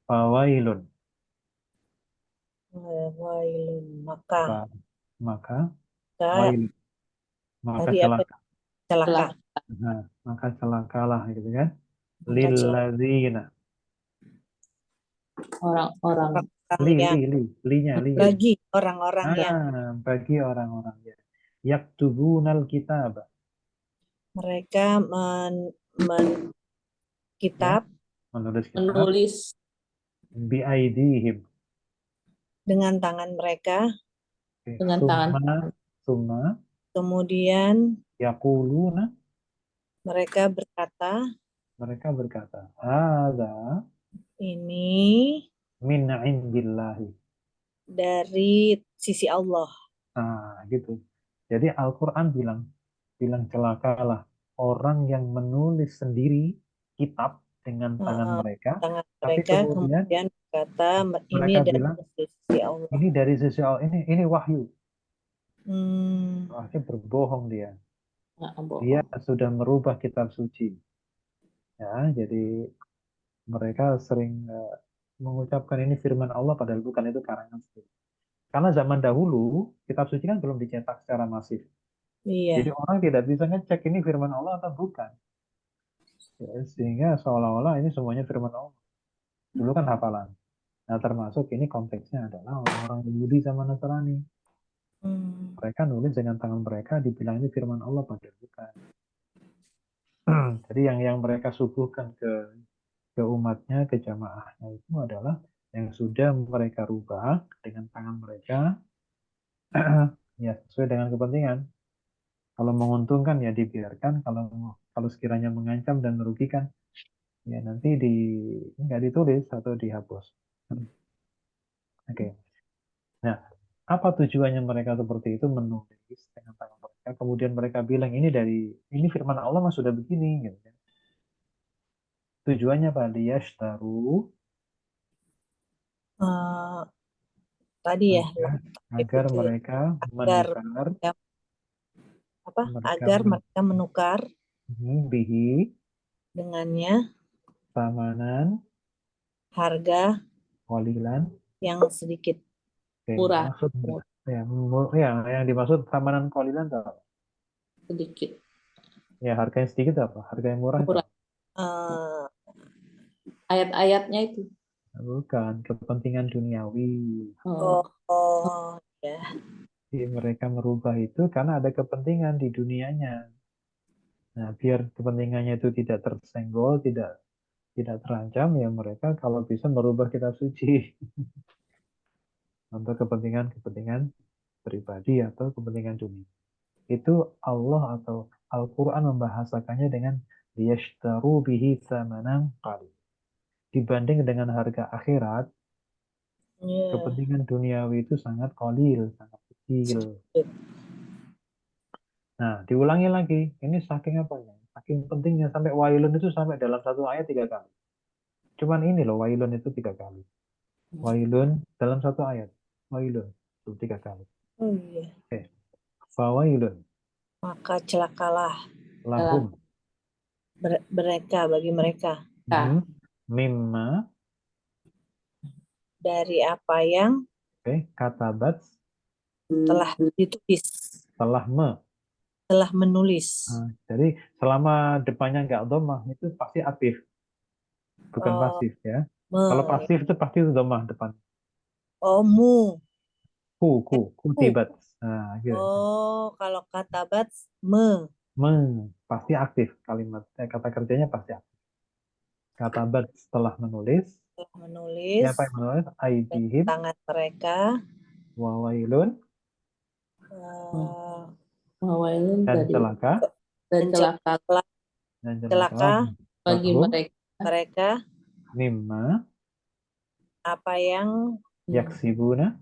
Fawailun, wailun. Maka maka Kak, wail, maka hari apa? celaka. Celaka. Telah Nah, maka celakalah gitu kan. Maka celaka Lilladzina, orang-orang orang yang linya. bagi orang-orang yang Bagi orang-orang ya. Yaktubunal kitab, mereka men ya, kitab menulis kitab menulis biaidihim. dengan tangan mereka, Oke, dengan tangan summa kemudian yaquluna, mereka berkata, mereka berkata, ada ini min indillahi. dari sisi Allah. Nah, gitu. Jadi Al-Quran bilang, bilang celakalah orang yang menulis sendiri kitab dengan tangan Eh, mereka, tangan tapi mereka kemudian kemudian berkata, ini mereka dari bilang, sisi Allah. ini dari sisi Allah, ini wahyu. Hmm, Akhirnya berbohong dia. nggak Dia bohong. sudah merubah kitab suci. Ya, jadi mereka sering mengucapkan ini firman Allah padahal bukan, itu karangan sendiri. Karena zaman dahulu kitab suci kan belum dicetak secara masif. Jadi iya. orang tidak bisa ngecek ini firman Allah atau bukan. Ya, sehingga seolah-olah ini semuanya firman Allah. Dulu kan hafalan. Nah, termasuk ini konteksnya adalah orang-orang Yahudi sama Nasrani. Hmm, Mereka nulis dengan tangan mereka, dibilang ini firman Allah padahal bukan. Jadi yang mereka suguhkan ke umatnya, ke jamaahnya itu adalah yang sudah mereka rubah dengan tangan mereka, ya sesuai dengan kepentingan. Kalau menguntungkan ya dibiarkan, kalau kalau sekiranya mengancam dan merugikan ya nanti nggak ditulis atau dihapus. Oke. Nah, Apa tujuannya mereka seperti itu menulis dengan tangan mereka, kemudian mereka bilang ini firman Allah mah sudah begini gitu kan. Tujuannya apa? Liyashtaru, Eh, tadi ya agar itu mereka agar menukar, mereka agar mereka menukar bihi dengannya samanan harga qalilan. yang sedikit. Oke, Murah, maksud murah ya yang dimaksud samanan qalilan itu apa? sedikit, Ya harga yang sedikit apa? Harga yang murah itu murah. apa? Eh, Ayat-ayatnya itu. Bukan, kepentingan duniawi. Oh, ya. Jadi mereka merubah itu karena ada kepentingan di dunianya. Nah, biar kepentingannya itu tidak tersenggol, tidak terancam, ya mereka kalau bisa merubah kitab suci untuk kepentingan-kepentingan pribadi atau kepentingan dunia. Itu Allah atau Al-Quran membahasakannya dengan liyashtaru bihi tsamanan qalil. Dibanding dengan harga akhirat, Ya. kepentingan duniawi itu sangat qalil, sangat kecil. Nah, diulangi lagi. Ini saking apanya? Saking pentingnya sampai wailun itu sampai dalam satu ayat 3 kali. Cuman ini loh, wailun itu 3 kali. Wailun dalam satu ayat. Wailun itu 3 kali. Oh iya. Oke. Fawailun Maka celakalah lahum. mereka bagi mereka nah, Mimma. dari apa yang Oke. Katabat telah ditulis, telah telah menulis. jadi selama depannya nggak domah itu pasti aktif, bukan Oh, pasif ya. Kalau pasif itu pasti domah depan. mu. Ku. Kutibat. Nah, gitu. Oh, kalau kata bat Pasti aktif kalimat. Kata kerjanya pasti aktif. Katabat setelah menulis. telah menulis Siapa yang menulis? Aidihim tangan mereka wawailun eh, wawailun dan tadi celaka dan celaka celaka bagi lahum mereka mimma apa yang yaksibuna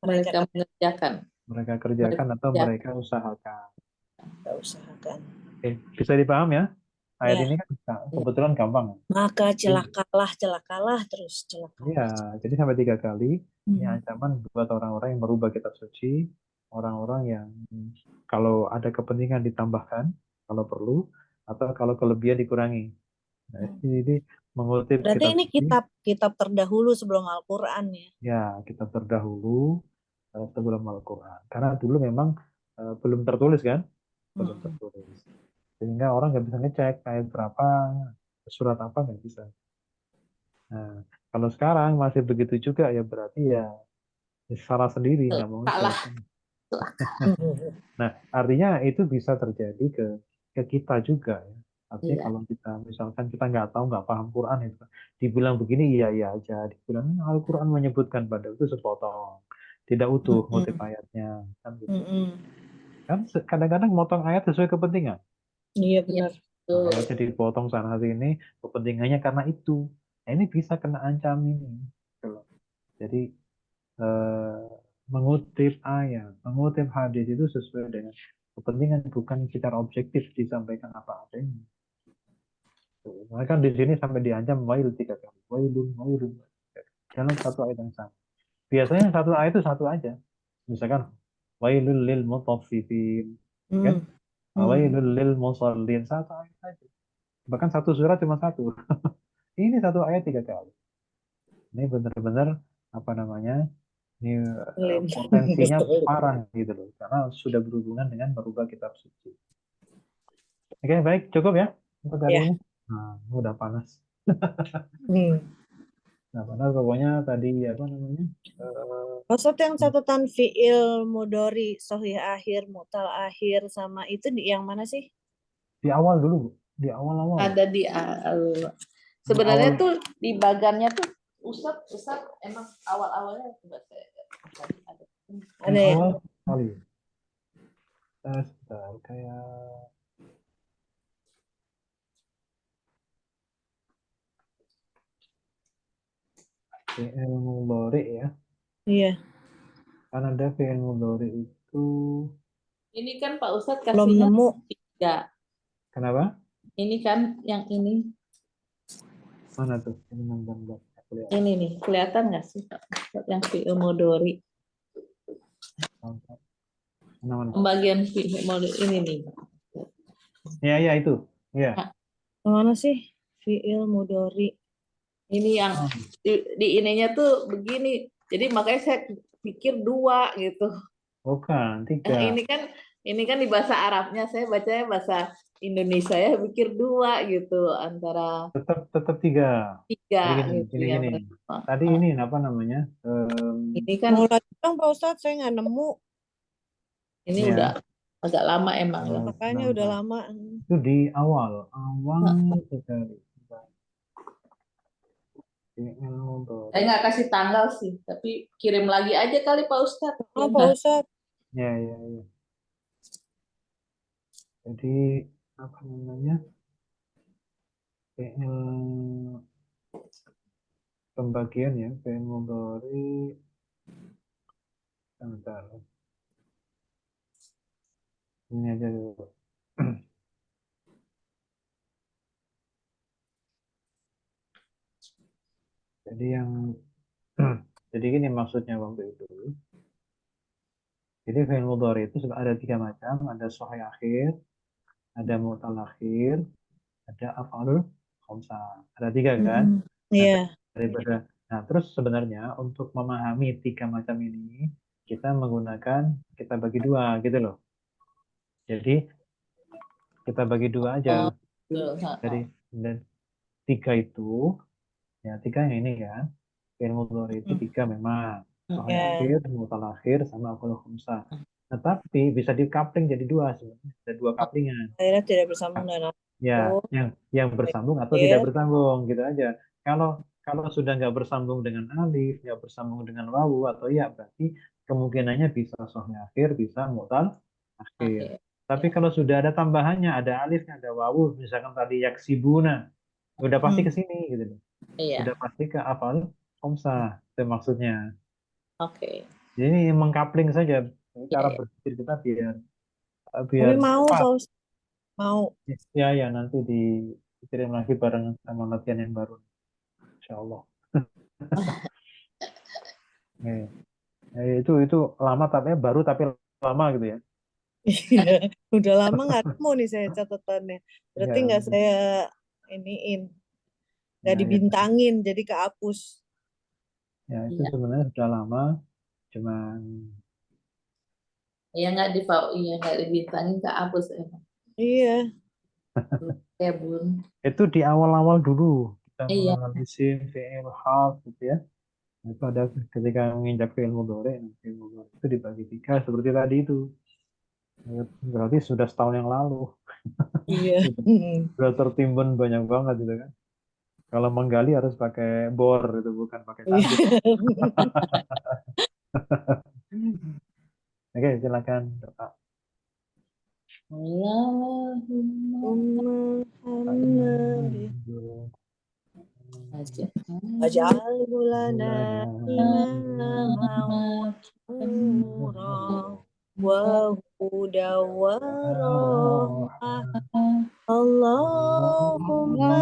mereka mengerjakan. mereka kerjakan atau Ya, mereka usahakan. kita usahakan. Oke, bisa dipaham ya? Ayat Ya. ini kan kebetulan gampang. Maka celakalah terus celakalah. Ya, jadi sampai 3 kali. Ini Hmm. ancaman buat orang-orang yang merubah kitab suci, orang-orang yang kalau ada kepentingan ditambahkan, kalau perlu, atau kalau kelebihan dikurangi. Nah, ini mengutip Berarti kitab ini suci, kitab terdahulu sebelum Al-Quran ya. ya kitab terdahulu sebelum Al-Quran. Karena dulu memang belum tertulis kan, belum tertulis. Sehingga orang nggak bisa ngecek ayat berapa, surat apa nggak bisa. Nah, kalau sekarang masih begitu juga ya berarti ya salah sendiri nggak mau salah. ngecek. Nah, artinya itu bisa terjadi ke kita juga ya. Artinya Iya. kalau kita misalkan kita nggak tahu nggak paham Quran itu dibilang begini iya iya aja, dibilang Al-Quran menyebutkan pada itu sepotong, tidak utuh motif ayatnya kan gitu. Kan kadang-kadang motong ayat sesuai kepentingan. Iya Iya, benar. betul. Ayatnya dipotong sana sini kepentingannya karena itu. Nah, ini bisa kena ancam ini. Gitu loh. Jadi eh, mengutip ayat, mengutip hadis itu sesuai dengan kepentingan, bukan secara objektif disampaikan apa adanya. Mereka kan di sini sampai diancam wail 3 kali, wailun, wailun, dalam satu ayat yang sama. Biasanya satu ayat itu satu aja. Misalkan wailul lil mutaffifin, kan? Wailul lil musallin, satu ayat aja. Bahkan satu surat cuma satu. Ini satu ayat 3 kali. Ini benar-benar apa namanya? Ini potensinya parah gitu loh, karena sudah berhubungan dengan merubah kitab suci. Oke, baik, cukup ya untuk hari Ya. ini. Nah, udah panas. Hmm. Nah, panas pokoknya tadi apa namanya? Maksud yang catatan fiil mudori sohih akhir mutal akhir sama itu di yang mana sih? Di awal dulu, di awal-awal. Ada di Di sebenarnya awal, tuh di bagannya tuh Ustad emang awal-awalnya coba saya tadi ada. di Ada ya? awal kali. Sebentar, kayak fi'il mudhari ya. Iya. Kan ada fi'il mudhari itu Ini kan Pak Ustadz Belum kasihnya nemu. 3. kenapa? Ini kan yang ini. Mana tuh? Ini gambar. Aku lihat. Ini nih, kelihatan nggak sih Pak Ustadz yang fi'il mudhari? Mana? Pembagian fi'il mudhari ini nih. Ya itu. Ya. Mana sih? Fi'il mudhari. Ini yang Oh, di ininya tuh begini. Jadi makanya saya pikir 2 gitu. bukan, Yang 3. ini kan di bahasa Arabnya, saya bacanya bahasa Indonesia ya, pikir 2 gitu antara Tetap 3. 3 Jadi gitu ya. gini. Tadi ini apa namanya? Ini kan Mau lagi dong Pak Ustadz, saya nggak nemu. ini Ya. udah agak lama emang ya. Makanya udah lama. Itu di awal sekali. Fi'il mudhari. Saya nggak kasih tanggal sih, tapi kirim lagi aja kali Pak Ustadz. Oh, Pak Ustadz. Ya. Jadi apa namanya? Fi'il pembagian ya, fi'il mudhari. Bentar. Ini aja dulu. Jadi gini maksudnya waktu itu. Jadi fi'il mudhari itu ada 3 macam, ada sahih akhir, ada mu'tal akhir, ada af'alul khamsah. Ada 3 kan? Iya. Nah, terus sebenarnya untuk memahami 3 macam ini, kita bagi 2 gitu loh. Jadi kita bagi 2 aja. Dari dan 3 itu, ya 3 yang ini kan. Fi'il mudhari itu 3 memang. Sahih Ya. akhir, mu'tal akhir, sama af'alul khamsah. Tetapi bisa dikapling jadi 2 sebenarnya. Ada 2 kaplingan. Akhirnya tidak bersambung dengan Ya, yang bersambung atau tidak bersambung gitu aja. Kalau sudah nggak bersambung dengan alif, nggak bersambung dengan wawu atau ya, berarti kemungkinannya bisa sahih akhir, bisa mu'tal akhir. Tapi kalau sudah ada tambahannya, ada alifnya, ada wawu, misalkan tadi yaksibuna, udah pasti ke sini gitu. Iya. Udah pasti ke afal khamsah, itu maksudnya. Oke. Jadi ini mengkapling saja cara berpikir kita biar Tapi mau cepat. Pak Ustadz. Mau. Ya nanti dikirim lagi bareng sama latihan yang baru. Insya Allah. Itu lama tapi baru tapi lama gitu ya. Iya, udah lama nggak nemu nih saya catatannya. Berarti Ya, nggak saya iniin, nggak ya. dibintangin, jadi kehapus. Ya itu sebenarnya sudah lama, cuman Ya nggak dibintangin ke hapus emang. Iya. Ya Bun. itu di awal-awal dulu kita Iya. menganalisis fi'il hal gitu ya. Itu ada ketika menginjak fi'il mudhari, itu dibagi 3 seperti tadi itu. Berarti sudah setahun yang lalu. Iya. Sudah tertimbun banyak banget gitu kan. Kalau menggali harus pakai bor itu, bukan pakai tanduk. Oke, silakan Pak. Waj'alhu lana imaman wa hudan wa rahmah. Allahumma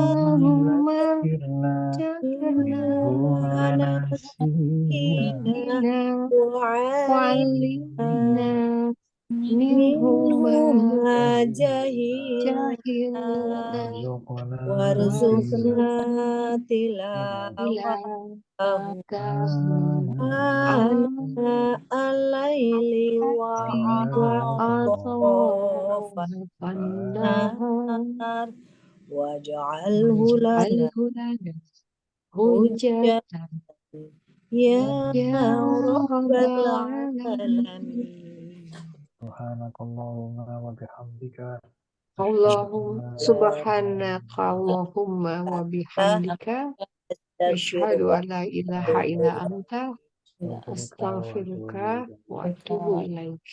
wa'allimna minhuma jahilna warzuqna tilawatahu ana al-laili wa atrafan nahar waj'alhu lana hujjatan ya rabbal alamin. Subhanakallahumma wa bihamdika. Subhanaka Allahumma wa bihamdika asyhadu an la ilaha illa anta astaghfiruka wa atubu ilaik.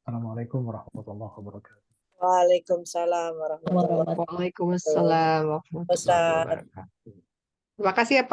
Assalamualaikum warahmatullahi wabarakatuh. Waalaikumsalam warahmatullahi wabarakatuh. Waalaikumsalam warahmatullahi wabarakatuh. Terima kasih ya Pak.